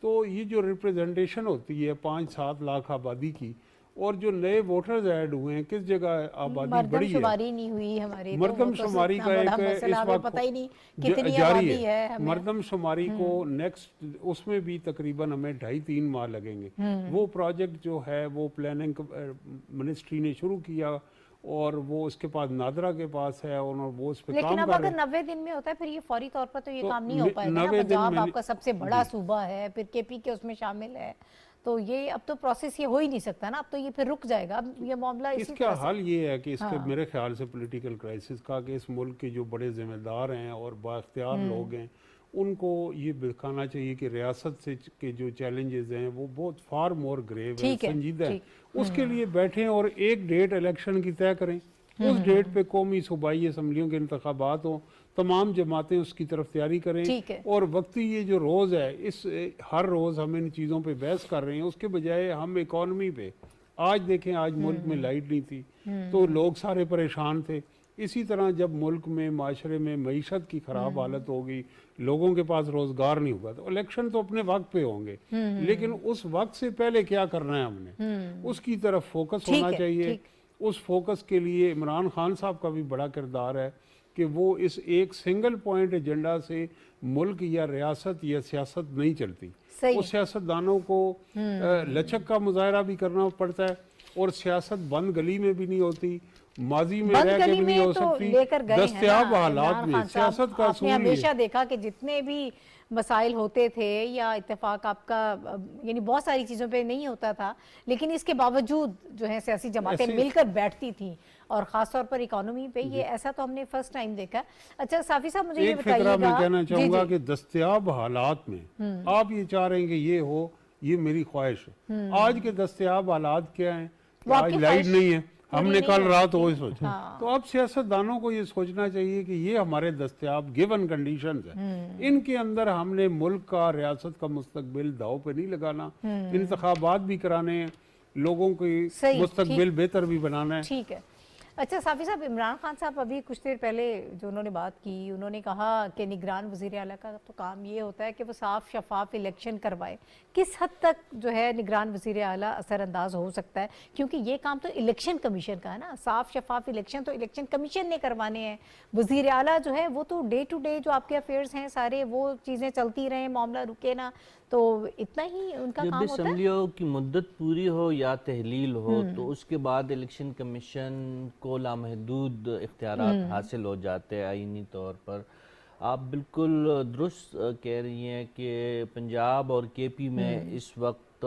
تو یہ جو ریپریزنٹیشن ہوتی ہے 5-7 لاکھ آبادی کی، اور جو نئے ووٹرز ایڈ ہوئے ہیں، کس جگہ آبادی بڑی ہے، شماری نہیں ہوئی ہماری، مردم شماری کا ایک اس وقت جاری ہے. مردم شماری کو نیکسٹ اس میں بھی تقریباً ہمیں 2.5-3 ماہ لگیں گے. وہ پروجیکٹ جو ہے وہ پلاننگ منسٹری نے شروع کیا، اور وہ اس کے پاس نادرا کے پاس ہے، اور وہ اس پہ کام کر رہے ہیں. لیکن اب اگر 90 دن میں ہوتا ہے پھر یہ فوری طور پر تو یہ کام نہیں ہو پائے گا نا. پنجاب آپ کا سب سے بڑا صوبہ ہے، پھر کے پی کے اس میں شامل ہے، تو یہ اب تو پروسیس یہ ہو ہی نہیں سکتا نا. اب تو یہ پھر رک جائے گا. اب یہ معاملہ اس کا حل یہ ہے کہ اس کے میرے خیال سے پولیٹیکل کرائسس کا، کہ اس ملک کے جو بڑے ذمہ دار ہیں اور با اختیار لوگ ہیں، ان کو یہ دکھانا چاہیے کہ ریاست سے کے جو چیلنجز ہیں وہ بہت فار مور گریو ہیں، سنجیدہ ہیں. اس کے لیے بیٹھیں اور ایک ڈیٹ الیکشن کی طے کریں. اس ڈیٹ پہ قومی صوبائی اسمبلیوں کے انتخابات ہوں، تمام جماعتیں اس کی طرف تیاری کریں. اور وقتی یہ جو روز ہے، اس ہر روز ہم ان چیزوں پہ بحث کر رہے ہیں، اس کے بجائے ہم اکانومی پہ، آج دیکھیں آج ملک میں لائٹ نہیں تھی تو لوگ سارے پریشان تھے. اسی طرح جب ملک میں معاشرے میں معیشت کی خراب حالت ہوگی، لوگوں کے پاس روزگار نہیں ہوگا، تو الیکشن تو اپنے وقت پہ ہوں گے، لیکن اس وقت سے پہلے کیا کرنا ہے ہم نے، اس کی طرف فوکس ہونا چاہیے. اس فوکس کے لیے عمران خان صاحب کا بھی بڑا کردار ہے کہ وہ اس ایک سنگل پوائنٹ ایجنڈا سے ملک یا ریاست یا سیاست نہیں چلتی. اس سیاستدانوں کو لچک کا مظاہرہ بھی کرنا پڑتا ہے، اور سیاست بند گلی میں بھی نہیں ہوتی، ماضی میں رہ کے بھی نہیں ہو سکتی، دستیاب حالات میں. سیاست کا اصول ہمیشہ دیکھا کہ جتنے بھی مسائل ہوتے تھے یا اتفاق آپ کا یعنی بہت ساری چیزوں پہ نہیں ہوتا تھا، لیکن اس کے باوجود جو ہے سیاسی جماعتیں مل کر بیٹھتی تھیں، اور خاص طور پر اکانومی پہ. یہ ایسا تو ہم نے فرسٹ ٹائم دیکھا. اچھا صافی صاحب مجھے یہ بتائیے گا، ایک فکرہ میں کہنا چاہوں گا کہ دستیاب حالات میں آپ یہ چاہ رہے ہیں کہ یہ ہو، یہ میری خواہش ہے. آج کے دستیاب حالات کیا ہیں؟ آج لائٹ نہیں ہے، ہم نے کل رات وہی سوچا. تو اب سیاستدانوں کو یہ سوچنا چاہیے کہ یہ ہمارے دستیاب گیون کنڈیشنز ہیں، ان کے اندر ہم نے ملک کا، ریاست کا مستقبل داؤ پہ نہیں لگانا. انتخابات بھی کرانے ہیں، لوگوں کی مستقبل بہتر بھی بنانا ہے. ٹھیک ہے. اچھا صافی صاحب، عمران خان صاحب ابھی کچھ دیر پہلے جو انہوں نے بات کی، انہوں نے کہا کہ نگران وزیر اعلیٰ کا تو کام یہ ہوتا ہے کہ وہ صاف شفاف الیکشن کروائے. کس حد تک جو ہے نگران وزیر اعلیٰ اثر انداز ہو سکتا ہے؟ کیونکہ یہ کام تو الیکشن کمیشن کا ہے نا، صاف شفاف الیکشن تو الیکشن کمیشن نے کروانے ہیں. وزیر اعلیٰ جو ہے وہ تو ڈے ٹو ڈے جو آپ کے افیئرز ہیں سارے وہ چیزیں چلتی رہیں، معاملہ رکے نا. تو اتنا ہی ان کا جب کام ہوتا ہے؟ اسمبلیوں کی مدت پوری ہو یا تحلیل ہو تو اس کے بعد الیکشن کمیشن کو لامحدود اختیارات حاصل ہو جاتے ہیں آئینی طور پر. آپ بالکل درست کہہ رہی ہیں کہ پنجاب اور کے پی میں اس وقت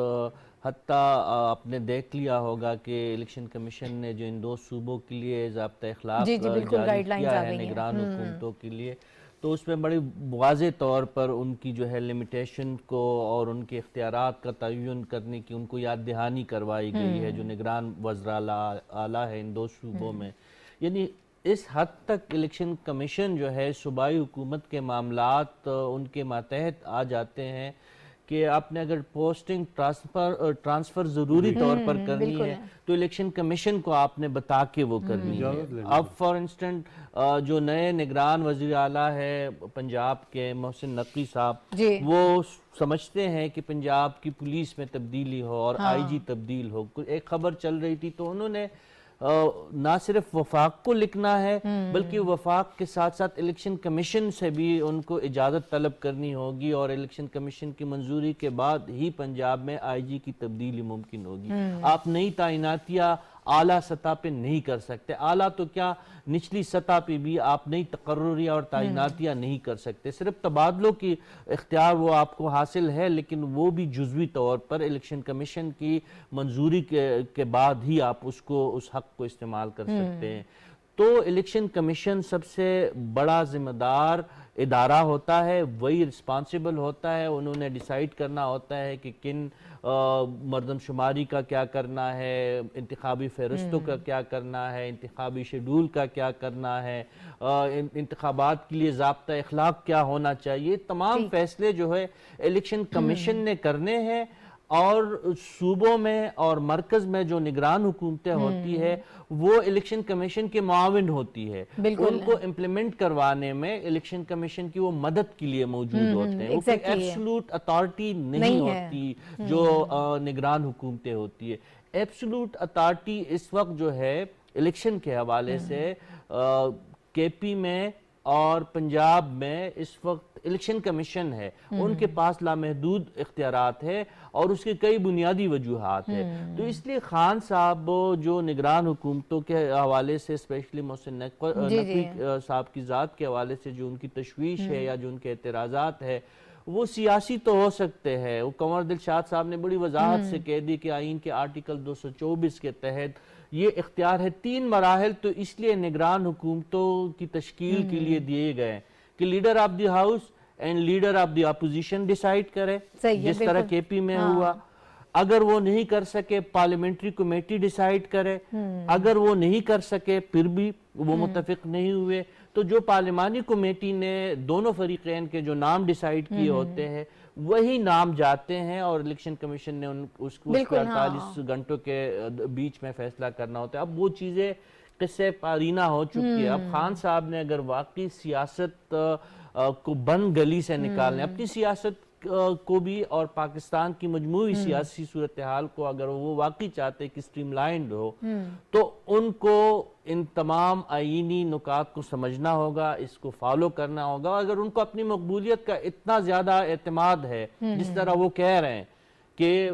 حتیٰ آپ نے دیکھ لیا ہوگا کہ الیکشن کمیشن نے جو ان 2 صوبوں کے لیے ضابطۂ اخلاق جی بالکل جاری گائیڈ لائنز کیا آ ہے گئی ہیں. نگران حکومتوں کے لیے، تو اس میں بڑی واضح طور پر ان کی جو ہے لمیٹیشن کو اور ان کے اختیارات کا تعین کرنے کی ان کو یاد دہانی کروائی گئی ہے جو نگران وزراء اعلیٰ ہے ان 2 صوبوں میں. یعنی اس حد تک الیکشن کمیشن جو ہے صوبائی حکومت کے معاملات ان کے ماتحت آ جاتے ہیں کہ آپ نے اگر پوسٹنگ ٹرانسفر ضروری طور پر کرنی ہے تو الیکشن کمیشن کو آپ نے بتا کے وہ کرنی ہے. اب فار انسٹنٹ جو نئے نگران وزیر اعلیٰ ہے پنجاب کے محسن نقوی صاحب، وہ سمجھتے ہیں کہ پنجاب کی پولیس میں تبدیلی ہو اور آئی جی تبدیل ہو. ایک خبر چل رہی تھی تو انہوں نے نہ صرف وفاق کو لکھنا ہے بلکہ وفاق کے ساتھ ساتھ الیکشن کمیشن سے بھی ان کو اجازت طلب کرنی ہوگی اور الیکشن کمیشن کی منظوری کے بعد ہی پنجاب میں آئی جی کی تبدیلی ممکن ہوگی. آپ نئی تعیناتیاں اعلیٰ سطح پہ نہیں کر سکتے، اعلیٰ تو کیا نچلی سطح پہ بھی آپ نئی تقرریاں اور تعیناتیاں نہیں کر سکتے. صرف تبادلوں کی اختیار وہ آپ کو حاصل ہے لیکن وہ بھی جزوی طور پر الیکشن کمیشن کی منظوری کے بعد ہی آپ اس حق کو استعمال کر سکتے ہیں. تو الیکشن کمیشن سب سے بڑا ذمہ دار ادارہ ہوتا ہے، وہی رسپانسیبل ہوتا ہے. انہوں نے ڈیسائیڈ کرنا ہوتا ہے کہ کن مردم شماری کا کیا کرنا ہے، انتخابی فہرستوں کا کیا کرنا ہے، انتخابی شیڈول کا کیا کرنا ہے، انتخابات کے لیے ضابطہ اخلاق کیا ہونا چاہیے. تمام فیصلے جو ہے الیکشن کمیشن نے کرنے ہیں اور صوبوں میں اور مرکز میں جو نگران حکومتیں ہوتی ہے وہ الیکشن کمیشن کے معاون ہوتی ہے. ان کو امپلیمنٹ کروانے میں الیکشن کمیشن کی وہ مدد کے لیے موجود ہوتے ہیں. وہ کوئی ایبسولوٹ اتھارٹی نہیں ہوتی جو نگران حکومتیں ہوتی ہے. ایبسولوٹ اتھارٹی اس وقت جو ہے الیکشن کے حوالے سے کے پی میں اور پنجاب میں اس وقت الیکشن کمیشن ہے. ان کے پاس لامحدود اختیارات ہے اور اس کے کئی بنیادی وجوہات ہیں. تو اس لیے خان صاحب جو نگران حکومتوں کے حوالے سے اسپیشلی محسن نقوی صاحب کی ذات کے حوالے سے جو ان کی تشویش ہے یا جو ان کے اعتراضات ہے وہ سیاسی تو ہو سکتے ہیں. وہ کنور دلشاد صاحب نے بڑی وضاحت سے کہہ دی کہ آئین کے آرٹیکل 224 کے تحت یہ اختیار ہے. 3 مراحل تو اس لیے نگران حکومتوں کی تشکیل کے لیے دیے گئے کہ leader of the house and leader of the opposition decide کرے جس طرح کے پی میں ہوا. اگر وہ نہیں کر سکے پارلیمنٹری کمیٹی ڈیسائیڈ کرے. اگر وہ نہیں کر سکے پھر بھی وہ متفق نہیں ہوئے تو جو پارلیمانی کمیٹی نے دونوں فریقین کے جو نام ڈیسائیڈ کیے ہوتے ہیں وہی نام جاتے ہیں اور الیکشن کمیشن نے اس کو 48 گھنٹوں کے بیچ میں فیصلہ کرنا ہوتا ہے. اب وہ چیزیں قصے پارینہ ہو چکی ہے. اب خان صاحب نے اگر واقعی سیاست کو بند گلی سے نکالنے اپنی سیاست کو بھی اور پاکستان کی مجموعی سیاسی صورتحال کو اگر وہ واقعی چاہتے کہ سٹریم لائنڈ ہو تو ان کو ان تمام آئینی نکات کو سمجھنا ہوگا، اس کو فالو کرنا ہوگا. اگر ان کو اپنی مقبولیت کا اتنا زیادہ اعتماد ہے جس طرح وہ کہہ رہے ہیں کہ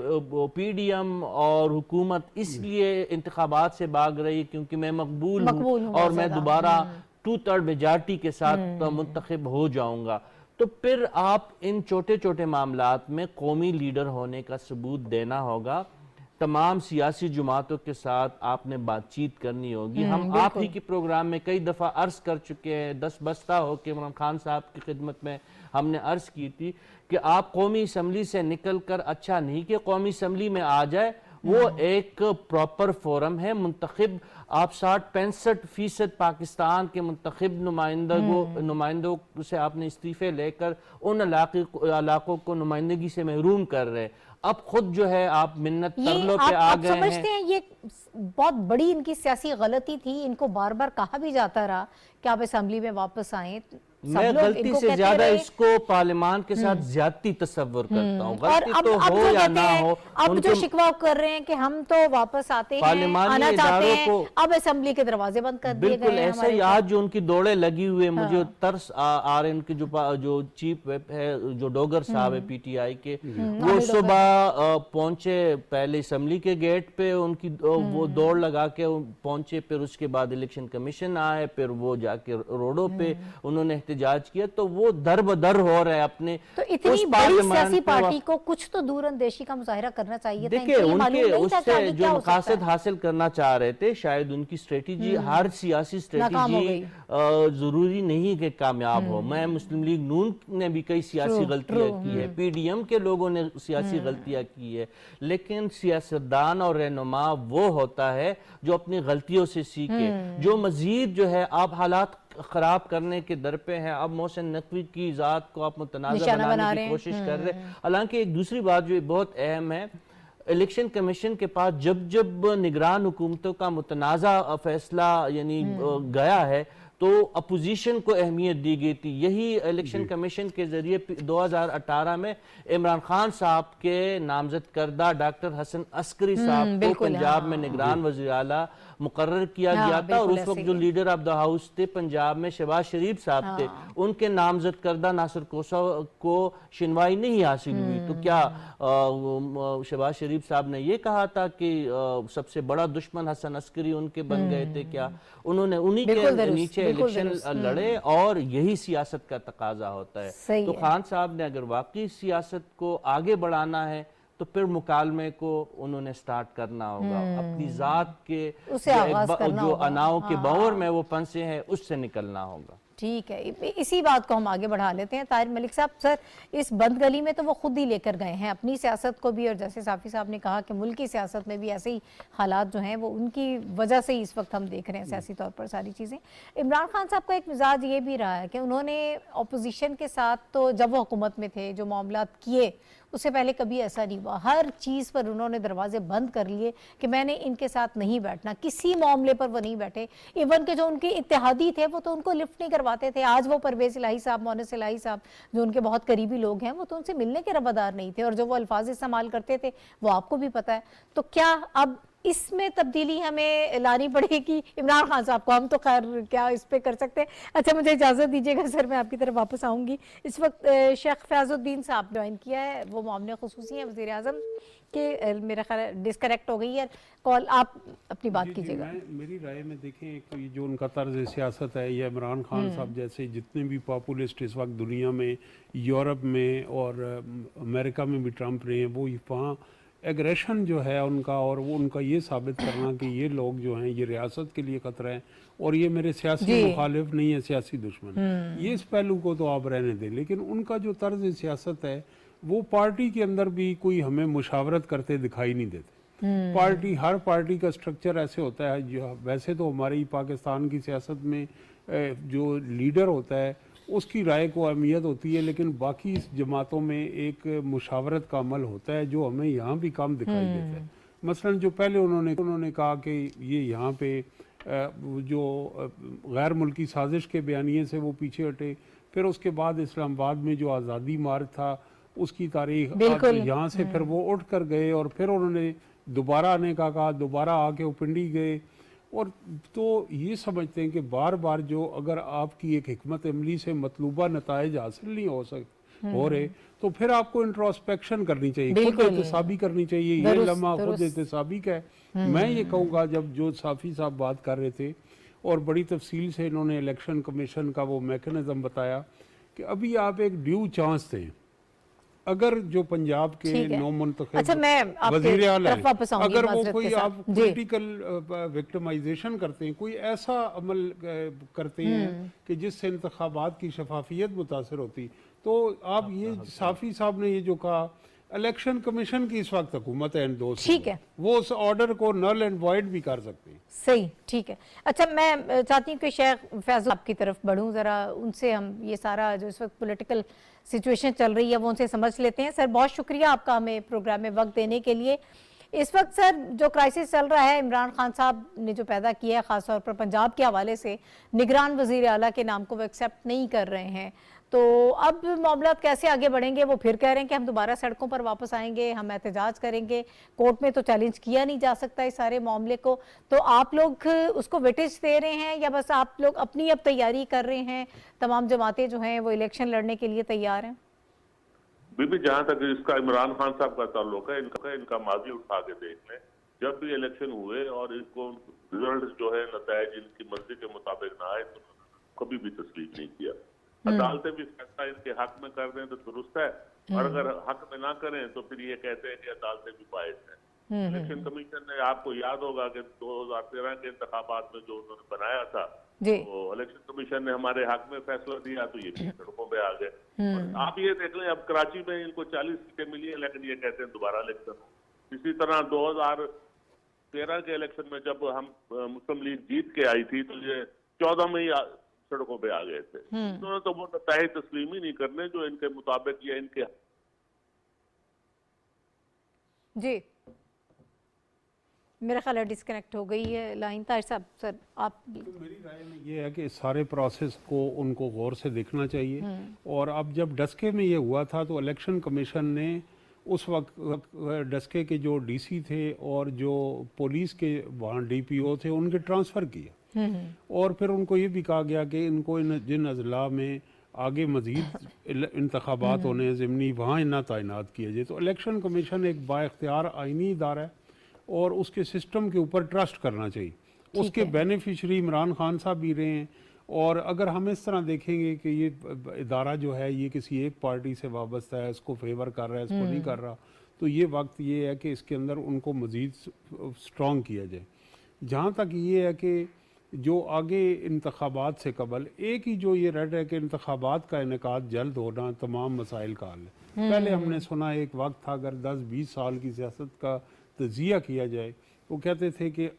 پی ڈی ایم اور حکومت اس لیے انتخابات سے بھاگ رہی کیونکہ میں مقبول ہوں اور میں دوبارہ 2/3 میجارٹی کے ساتھ منتخب ہو جاؤں گا، تو پھر آپ ان چھوٹے چھوٹے معاملات میں قومی لیڈر ہونے کا ثبوت دینا ہوگا. تمام سیاسی جماعتوں کے ساتھ آپ نے بات چیت کرنی ہوگی. ہم آپ ہی کے پروگرام میں کئی دفعہ عرض کر چکے ہیں، 10 بستہ ہو کے عمران خان صاحب کی خدمت میں ہم نے عرض کی تھی کہ آپ قومی اسمبلی سے نکل کر اچھا نہیں کہ قومی اسمبلی میں آ جائے. وہ ایک پراپر فورم ہے. منتخب آپ 60-65% پاکستان کے منتخب نمائندوں سے آپ نے استعفے لے کر ان علاقوں کو نمائندگی سے محروم کر رہے. اب خود جو ہے آپ منت ترلوں پہ آ گئے ہیں. آپ سمجھتے ہیں یہ بہت بڑی ان کی سیاسی غلطی تھی؟ ان کو بار بار کہا بھی جاتا رہا کہ آپ اسمبلی میں واپس آئیں. मैं गलती से ज्यादा इसको पार्लियामान के साथ ज्यादती तस्वर करता हूँ। गलती तो हो या ना हो, अब जो शिकवा कर रहे हैं कि हम तो वापस आते हैं, आना चाहते हैं, अब असेंबली के दरवाजे बंद कर दिए गए बिल्कुल हैं। ऐसे ही आज जो उनकी दौड़े लगी हुए, मुझे तरस आ रहे हैं उनके जो चीफ व्हिप है, जो डोगर साहब है पीटीआई के, वो सुबह पहुंचे पहले असेंबली के गेट पे, उनकी वो दौड़ लगा के पहुंचे, फिर उसके बाद इलेक्शन कमीशन आए, फिर वो जाके रोडों पे उन्होंने एहतजाज किया। तो वो दर बदर हो रहे हैं अपने। तो इतनी बड़ी सियासी पार्टी को कुछ तो दूर अंदेशी का मुजाहिरा करना चाहिए था। देखिए उनके उससे जो मकासद हासिल करना चाह रहे थे, शायद उनकी स्ट्रेटेजी, हर सियासी स्ट्रेटेजी जरूरी नहीं कि कामयाब हो। मैं मुस्लिम लीग नून ने भी कई सियासी गलतियां की है, पीडीएम के लोगों ने सियासी गलतियां की है, लेकिन सियासतदान और रहनुमा वो होता है जो अपनी गलतियों से सीखे, जो मजीद जो है आप हालात खराब करने के दर पे हैं। अब मोहसिन नकवी की जात को आप मुतनाज़ा बनाने की कोशिश कर रहे हैं। हालांकि एक दूसरी बात जो बहुत अहम है, इलेक्शन कमीशन के पास जब जब निगरान हुकूमतों का मुतनाज़ा फैसला यानी गया है, तो अपोजिशन को अहमियत दी गई थी। यही इलेक्शन कमीशन के जरिए 2018 में इमरान खान साहब के नामजद करदा डॉक्टर हसन अस्करी साहब को पंजाब में निगरान वज़ीर आला मुकर्रर किया गया था, और उस वक्त जो लीडर ऑफ द हाउस थे पंजाब में शहबाज शरीफ साहब थे, उनके नामजद करदा नासिर कोसा को सुनवाई नहीं हासिल हुई। तो क्या शहबाज शरीफ साहब ने ये कहा था कि सबसे बड़ा दुश्मन हसन अस्करी उनके बन गए थे? क्या उन्होंने उन्हीं के नीचे इलेक्शन लड़े, और यही सियासत का तकाजा होता है। तो खान साहब ने अगर वाकई सियासत को आगे बढ़ाना है तो फिर मुकालमे को उन्होंने स्टार्ट करना होगा, अपनी जात के जो अनाव के बौर में वो फंसे हैं उससे निकलना होगा। ठीक है, इसी बात को हम आगे बढ़ा लेते हैं। ताहिर मलिक साहब, सर इस बंद गली में तो वो खुद ही लेकर गए हैं अपनी सियासत को भी, और जैसे साफी साहब ने कहा कि मुल्क की सियासत में भी ऐसे ही हालात जो हैं वो उनकी वजह से ही इस वक्त हम देख रहे हैं सियासी तौर पर सारी चीज़ें। इमरान खान साहब का एक मिजाज ये भी रहा है कि उन्होंने अपोजिशन के साथ, तो जब वो हुकूमत में थे, जो मामलात किए उससे पहले कभी ऐसा नहीं हुआ। हर चीज़ पर उन्होंने दरवाजे बंद कर लिए कि मैंने इनके साथ नहीं बैठना, किसी मामले पर वो नहीं बैठे। इवन के जो उनके इत्तेहादी थे वो तो उनको लिफ्ट नहीं करवाते थे। आज वो परवेज़ इलाही साहब, मोनिस इलाही साहब, जो उनके बहुत करीबी लोग हैं, वो तो उनसे मिलने के रवादार नहीं थे, और जो वो अल्फाज इस्तेमाल करते थे वो आपको भी पता है। तो क्या अब इसमें तब्दीली हमें लानी पड़ेगी इमरान खान साहब को? हम तो खैर क्या इस पे कर सकते हैं। अच्छा, मुझे इजाज़त दीजिएगा सर, मैं आपकी तरफ वापस आऊँगी। इस वक्त शेख फयाजुद्दीन साहब ज्वाइन किया है, वो मामले खुसूसी हैं वज़ीर आज़म के। मेरा ख्याल डिस्कनेक्ट हो गई है कॉल, आप अपनी बात कीजिएगा। मेरी राय में देखें, एक तो ये जो उनका तर्ज सियासत है, ये इमरान खान साहब जैसे जितने भी पॉपुलिस्ट इस वक्त दुनिया में, यूरोप में और अमेरिका में भी ट्रम्प रहे हैं, वो वहाँ एग्रेशन जो है उनका, और वो उनका ये साबित करना कि ये लोग जो हैं ये रियासत के लिए खतरा है और ये मेरे सियासी मुखालिफ नहीं है, सियासी दुश्मन, ये इस पहलू को तो आप रहने दें। लेकिन उनका जो तर्ज सियासत है वो पार्टी के अंदर भी कोई हमें मुशावरत करते दिखाई नहीं देते। पार्टी, हर पार्टी का स्ट्रक्चर ऐसे होता है, जो वैसे तो हमारी पाकिस्तान की सियासत में जो लीडर होता है उसकी राय को अहमियत होती है, लेकिन बाकी जमातों में एक मुशावरत का अमल होता है जो हमें यहाँ भी कम दिखाई देता है। मसलन जो पहले उन्होंने कहा कि ये यहाँ पे जो गैर मुल्की साजिश के बयानिए से वो पीछे हटे, फिर उसके बाद इस्लामाबाद में जो आज़ादी मार्च था उसकी तारीख यहाँ से फिर वो उठ कर गए, और फिर उन्होंने दोबारा आने का कहा, दोबारा आके वो पिंडी गए। और तो ये समझते हैं कि बार बार जो अगर आपकी एक हिकमत अमली से मतलूबा नताइज हासिल नहीं हो रहे, तो फिर आपको इंट्रोस्पेक्शन करनी चाहिए, खुद एहतसाबी करनी चाहिए। ये लम्हा खुद एहतसाबी का है। मैं ये कहूँगा, जब जो साफ़ी साहब बात कर रहे थे और बड़ी तफसील से इन्होंने इलेक्शन कमीशन का वो मैकेनिज़्म बताया कि अभी आप एक ड्यू चांस थे, अगर जो पंजाब के नौ मुंतखब वज़ीर आला हैं, अगर वो कोई आप पॉलिटिकल विक्टिमाइजेशन करते हैं, कोई ऐसा अमल करते हैं कि जिससे इंतखाबात की शफाफियत मुतासर होती, तो आप ये साफ़ी साहब ने ये जो कहा, इलेक्शन कमीशन की इस वक्त हुकूमत है, ठीक है, वो उस ऑर्डर को नल एंड वॉइड भी कर सकते हैं। सही, ठीक है। अच्छा, मैं चाहती हूँ कि शेख फैज़ल आपकी तरफ बढ़ूँ, ज़रा उनसे हम ये सारा जो इस वक्त पॉलिटिकल सिचुएशन चल रही है वो उनसे समझ लेते हैं। सर बहुत शुक्रिया आपका हमें प्रोग्राम में वक्त देने के लिए। इस वक्त सर जो क्राइसिस चल रहा है, इमरान खान साहब ने जो पैदा किया है खासतौर पर पंजाब के हवाले से, निगरान वजीर आला के नाम को वो एक्सेप्ट नहीं कर रहे हैं, तो अब मामला कैसे आगे बढ़ेंगे? वो फिर कह रहे हैं कि हम दोबारा सड़कों पर वापस आएंगे, हम एहतजाज करेंगे, कोर्ट में तो चैलेंज किया नहीं जा सकता इस सारे मामले को, तो आप लोग उसको वेटेज दे रहे हैं या बस आप लोग अपनी अब तैयारी कर रहे हैं, तमाम जमातें जो हैं वो इलेक्शन लड़ने के लिए तैयार हैं? बीबी, जहाँ तक इसका इमरान खान साहब का ताल्लुक है, इनका माजी उठा के देख लें। जब भी इलेक्शन हुए और इनको रिजल्ट जो है नतायज इनकी मर्जी के मुताबिक ना आए तो कभी भी तस्लीम नहीं किया। अदालतें भी फैसला इनके हक में कर दें तो दुरुस्त है, और अगर हक में ना करें तो फिर ये कहते हैं कि अदालतें भी बायस हैं। इलेक्शन कमीशन ने, आपको याद होगा कि 2013 के इंतखाबात में जो उन्होंने बनाया था, तो इलेक्शन कमीशन ने हमारे हक में फैसला दिया तो ये सड़कों पे आ गए। और आप ये देख लें, अब कराची में इनको 40 सीटें मिली है, लेकिन ये कहते हैं दोबारा इलेक्शन हो। इसी तरह 2013 के इलेक्शन में जब हम मुस्लिम लीग जीत के आई थी तो ये 14 में ही सड़कों पे आ गए थे। उन्होंने तो वो नतायज तस्लीम ही नहीं करने जो इनके मुताबिक या इनके। जी, मेरा ख्याल है डिस्कनेक्ट हो गई है लाइन। ताहिर साहब सर आप। तो मेरी राय में ये है कि इस सारे प्रोसेस को उनको गौर से देखना चाहिए, और अब जब डस्के में ये हुआ था तो इलेक्शन कमीशन ने उस वक्त डस्के के जो डीसी थे और जो पुलिस के वहाँ डीपीओ थे उनके ट्रांसफ़र किए, और फिर उनको ये भी कहा गया कि इनको जिन अजला में आगे मज़ीद इंतखाबात होने हैं ज़िमनी, वहाँ इन्ना तैनात किया जाए। तो इलेक्शन कमीशन एक बाइख्तियार आइनी इदारा है और उसके सिस्टम के ऊपर ट्रस्ट करना चाहिए। उसके बेनिफिशरी इमरान खान साहब भी रहे हैं, और अगर हम इस तरह देखेंगे कि ये इदारा जो है ये किसी एक पार्टी से वाबस्ता है, इसको फेवर कर रहा है, इसको नहीं कर रहा, तो ये वक्त ये है कि इसके अंदर उनको मज़ीद स्ट्रॉन्ग किया जाए। जहाँ तक ये है कि जो आगे इंतखाबात से कबल एक ही जो ये रट है कि इंतखाबात का इनेकाद जल्द होना तमाम मसाइल का हल है। पहले हमने सुना एक वक्त था अगर 10-20 साल की सियासत का तजिया किया जाए, वो कहते थे कि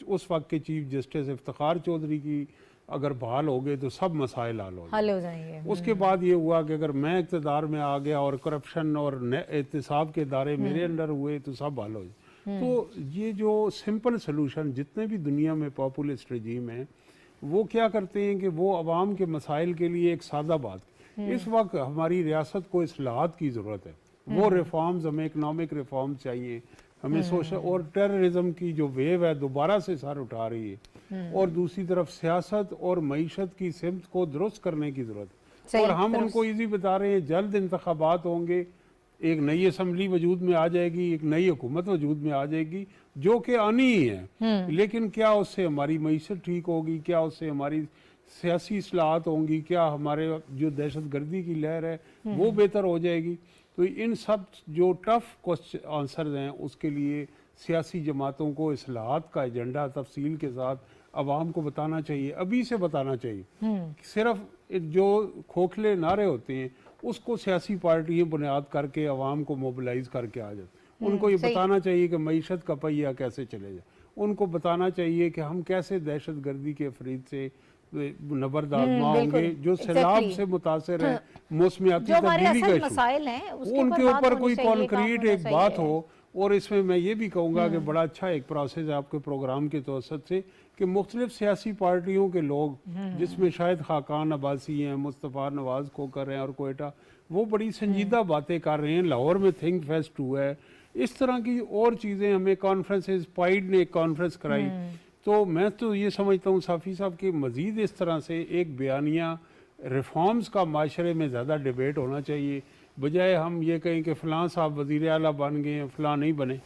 उस वक्त के चीफ जस्टिस इफ्तिखार चौधरी की अगर बहाल हो गए तो सब मसाइल हल हो जाएंगे। उसके बाद ये हुआ कि अगर मैं इक़्तिदार में आ गया और करप्शन और एहतिसाब के दायरे मेरे अंडर हुए तो सब हल हो जाए। तो ये जो सिंपल सलूशन जितने भी दुनिया में पॉपुलिस्ट रजीम है वो क्या करते हैं कि वो अवाम के मसाइल के लिए एक सादा बात, इस वक्त हमारी रियासत को इस्लाहात की ज़रूरत है, वो रिफॉर्म्स, हमें इकनॉमिक रिफॉर्म्स चाहिए, हमें सोशल, और टेररिज्म की जो वेव है दोबारा से सर उठा रही है, और दूसरी तरफ सियासत और मईशत की सिमत को दुरुस्त करने की ज़रूरत है। और हम उनको इजी बता रहे हैं जल्द इंतखाबात होंगे, एक नई असम्बली वजूद में आ जाएगी, एक नई हुकूमत वजूद में आ जाएगी जो कि आनी ही है, लेकिन क्या उससे हमारी मईशत ठीक होगी, क्या उससे हमारी सियासी इस्लाहात होंगी, क्या हमारे जो दहशत गर्दी की लहर है वो बेहतर हो जाएगी। तो इन सब जो टफ आंसर हैं उसके लिए सियासी जमातों को इस्लाहात का एजेंडा तफसील के साथ अवाम को बताना चाहिए, अभी से बताना चाहिए। सिर्फ जो खोखले नारे होते हैं उसको सियासी पार्टियां बुनियाद करके अवाम को मोबिलाइज करके आ जाते। उनको ये बताना चाहिए कि मईशत का पहिया कैसे चले जाए, उनको बताना चाहिए कि हम कैसे दहशत गर्दी के फरीद से नबरदाजमा होंगे, जो सैलाब से मुतासर है, मौसमियाती तब्दीली का इशू, उनके ऊपर कोई कॉन्क्रीट एक बात हो। और इसमें मैं ये भी कहूँगा कि बड़ा अच्छा एक प्रोसेस है आपके प्रोग्राम के तवसत से कि मुख्तलिफ सियासी पार्टियों के लोग, जिसमें शायद खाकान अब्बासी हैं, मुस्तफ़ा नवाज़ खोकर हैं और कोयटा, वो बड़ी संजीदा बातें कर रहे हैं। लाहौर में थिंक फेस्ट हुआ है, इस तरह की और चीज़ें हमें कॉन्फ्रेंसेस, पाइड ने एक कॉन्फ्रेंस कराई। तो मैं तो ये समझता हूँ साफ़ी साहब कि मज़ीद इस तरह से एक बयानिया रिफॉर्म्स का माशरे में ज़्यादा डिबेट होना चाहिए, बजाय हम ये कहें कि फ़लाँ साहब वज़ीर आला बन गए हैं, फ़लाँ नहीं बने।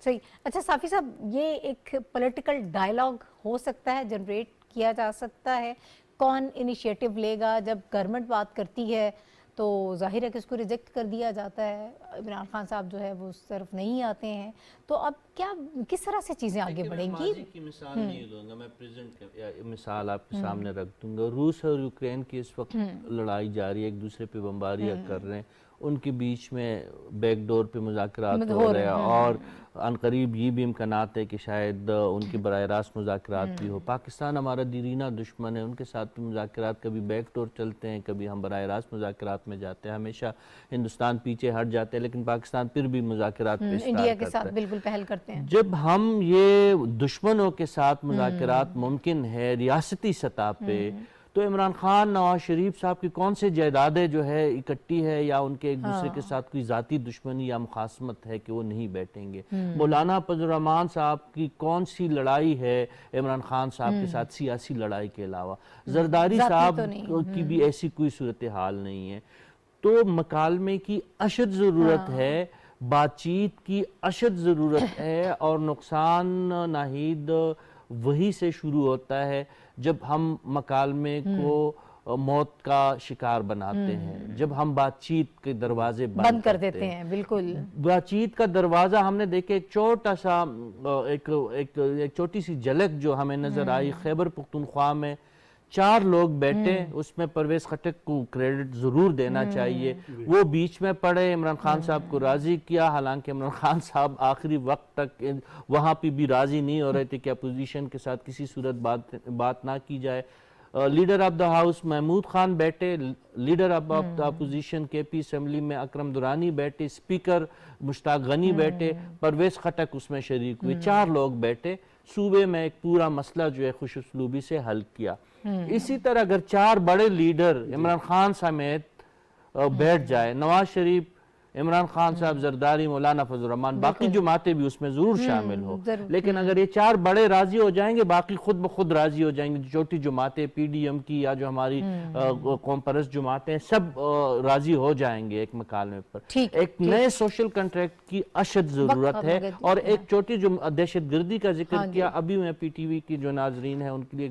सही। अच्छा साफ़ी साहब, ये एक पॉलिटिकल डायलॉग हो सकता है, जनरेट किया जा सकता है, कौन इनिशिएटिव लेगा? जब गवर्नमेंट बात करती है तो जाहिर है कि उसको रिजेक्ट कर दिया जाता है, इमरान खान साहब जो है वो उस तरफ नहीं आते हैं, तो अब क्या, किस तरह से चीज़ें आगे बढ़ेंगी? माजी की मिसाल नहीं दूंगा, मैं प्रेजेंट मिसाल आपके सामने रख दूंगा। रूस और यूक्रेन की इस वक्त लड़ाई जारी है, एक दूसरे पे बमबारियां कर रहे हैं, ان کے بیچ میں بیک ڈور پہ مذاکرات ہو رہے ہیں، اور عنقریب یہ بھی امکانات ہے کہ شاید ان کے براہ راست مذاکرات بھی ہو۔ پاکستان ہمارا دیرینہ دشمن ہے، ان کے ساتھ بھی مذاکرات کبھی بیک ڈور چلتے ہیں، کبھی ہم براہ راست مذاکرات میں جاتے ہیں، ہمیشہ ہندوستان پیچھے ہٹ جاتے ہیں، لیکن پاکستان پھر بھی مذاکرات پہ اصرار انڈیا کے کرتا ساتھ ہے۔ بالکل پہل کرتے ہیں۔ جب ہم یہ دشمنوں کے ساتھ مذاکرات ممکن ہے ریاستی سطح پہ، تو عمران خان، نواز شریف صاحب کی کون سے جائیدادیں جو ہے اکٹھی ہے، یا ان کے ایک دوسرے کے ساتھ کوئی ذاتی دشمنی یا مخاصمت ہے کہ وہ نہیں بیٹھیں گے؟ مولانا فضل الرحمان صاحب کی کون سی لڑائی ہے عمران خان صاحب کے ساتھ سیاسی لڑائی کے علاوہ؟ زرداری صاحب کی بھی ایسی کوئی صورتحال نہیں ہے۔ تو مکالمے کی اشد ضرورت ہے، بات چیت کی اشد ضرورت ہے، اور نقصان ناہید وہی سے شروع ہوتا ہے جب ہم مکالمے کو موت کا شکار بناتے ہیں، جب ہم بات چیت کے دروازے بند کر دیتے ہیں۔ بالکل بات چیت کا دروازہ ہم نے دیکھے، ایک چھوٹا سا ایک چھوٹی سی جھلک جو ہمیں نظر آئی خیبر پختونخوا میں، 4 لوگ بیٹھے، اس میں پرویز خٹک کو کریڈٹ ضرور دینا چاہیے، وہ بیچ میں پڑے، عمران خان صاحب کو راضی کیا، حالانکہ عمران خان صاحب آخری وقت تک وہاں پہ بھی راضی نہیں ہو رہے تھے کہ اپوزیشن کے ساتھ کسی صورت بات نہ کی جائے۔ Leader of the house Mahmood Khan بیٹھے، لیڈر آف دا اپوزیشن کے پی اسمبلی میں اکرم درانی بیٹھے، اسپیکر مشتاق غنی بیٹھے، پرویز خٹک اس میں شریک ہوئے، 4 لوگ بیٹھے، صوبے میں ایک پورا مسئلہ جو ہے خوش اسلوبی سے حل کیا۔ اسی طرح اگر 4 بڑے لیڈر عمران خان سمیت بیٹھ جائے، نواز شریف، عمران خان صاحب، زرداری، مولانا فضل الرحمان، باقی جماعتیں بھی اس میں ضرور شامل ہو، لیکن اگر یہ 4 بڑے راضی ہو جائیں گے، باقی خود بخود راضی ہو جائیں گے، چھوٹی جماعتیں پی ڈی ایم کی یا جو ہماری قوم پرست جماعتیں، سب راضی ہو جائیں گے ایک مکالمے پر۔ ایک نئے سوشل کنٹریکٹ کی اشد ضرورت ہے، اور ایک چھوٹی جو دہشت گردی کا ذکر کیا، ابھی میں پی ٹی وی کی جو ناظرین ہیں ان کے لیے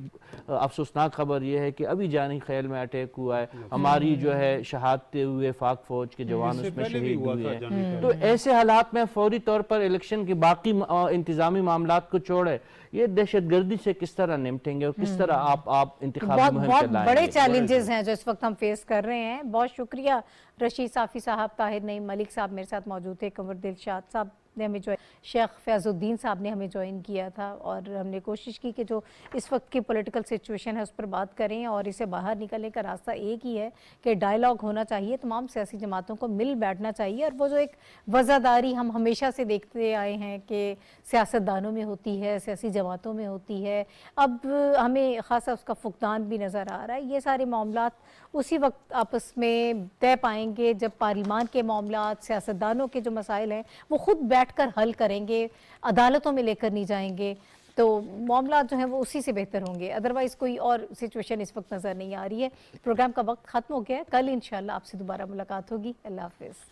افسوسناک خبر یہ ہے کہ ابھی جانی خیل میں اٹیک ہوا ہے، ہماری جو ہے شہادتیں ہوئے فاق فوج کے جوان اس میں شہید ہوئے ہیں۔ تو ایسے حالات میں فوری طور پر الیکشن کے باقی انتظامی معاملات کو چھوڑے، یہ دہشت گردی سے کس طرح نمٹیں گے اور کس طرح آپ انتخابی مہم چلائیں گے؟ بہت بڑے چیلنجز ہیں جو اس وقت ہم فیس کر رہے ہیں۔ بہت شکریہ رشید صافی صاحب، طاہر نعیم ملک صاحب میرے ساتھ موجود تھے، قمر دلشاد صاحب نے ہمیں جو شیخ فیاض الدین صاحب نے ہمیں جوائن کیا تھا، اور ہم نے کوشش کی کہ جو اس وقت کی پولیٹیکل سچویشن ہے اس پر بات کریں، اور اسے باہر نکلنے کا راستہ ایک ہی ہے کہ ڈائیلاگ ہونا چاہیے، تمام سیاسی جماعتوں کو مل بیٹھنا چاہیے، اور وہ جو ایک وزاداری ہم ہمیشہ سے دیکھتے آئے ہیں کہ سیاستدانوں میں ہوتی ہے، سیاسی جماعتوں میں ہوتی ہے، اب ہمیں خاصا اس کا فقدان بھی نظر آ رہا ہے۔ یہ سارے معاملات اسی وقت آپس میں طے پائیں گے جب پارلیمان کے معاملات، سیاستدانوں کے جو مسائل ہیں وہ خود بیٹھ کر حل کریں گے، عدالتوں میں لے کر نہیں جائیں گے، تو معاملات جو ہیں وہ اسی سے بہتر ہوں گے۔ ادروائز کوئی اور سچویشن اس وقت نظر نہیں آ رہی ہے۔ پروگرام کا وقت ختم ہو گیا ہے، کل انشاءاللہ آپ سے دوبارہ ملاقات ہوگی۔ اللہ حافظ۔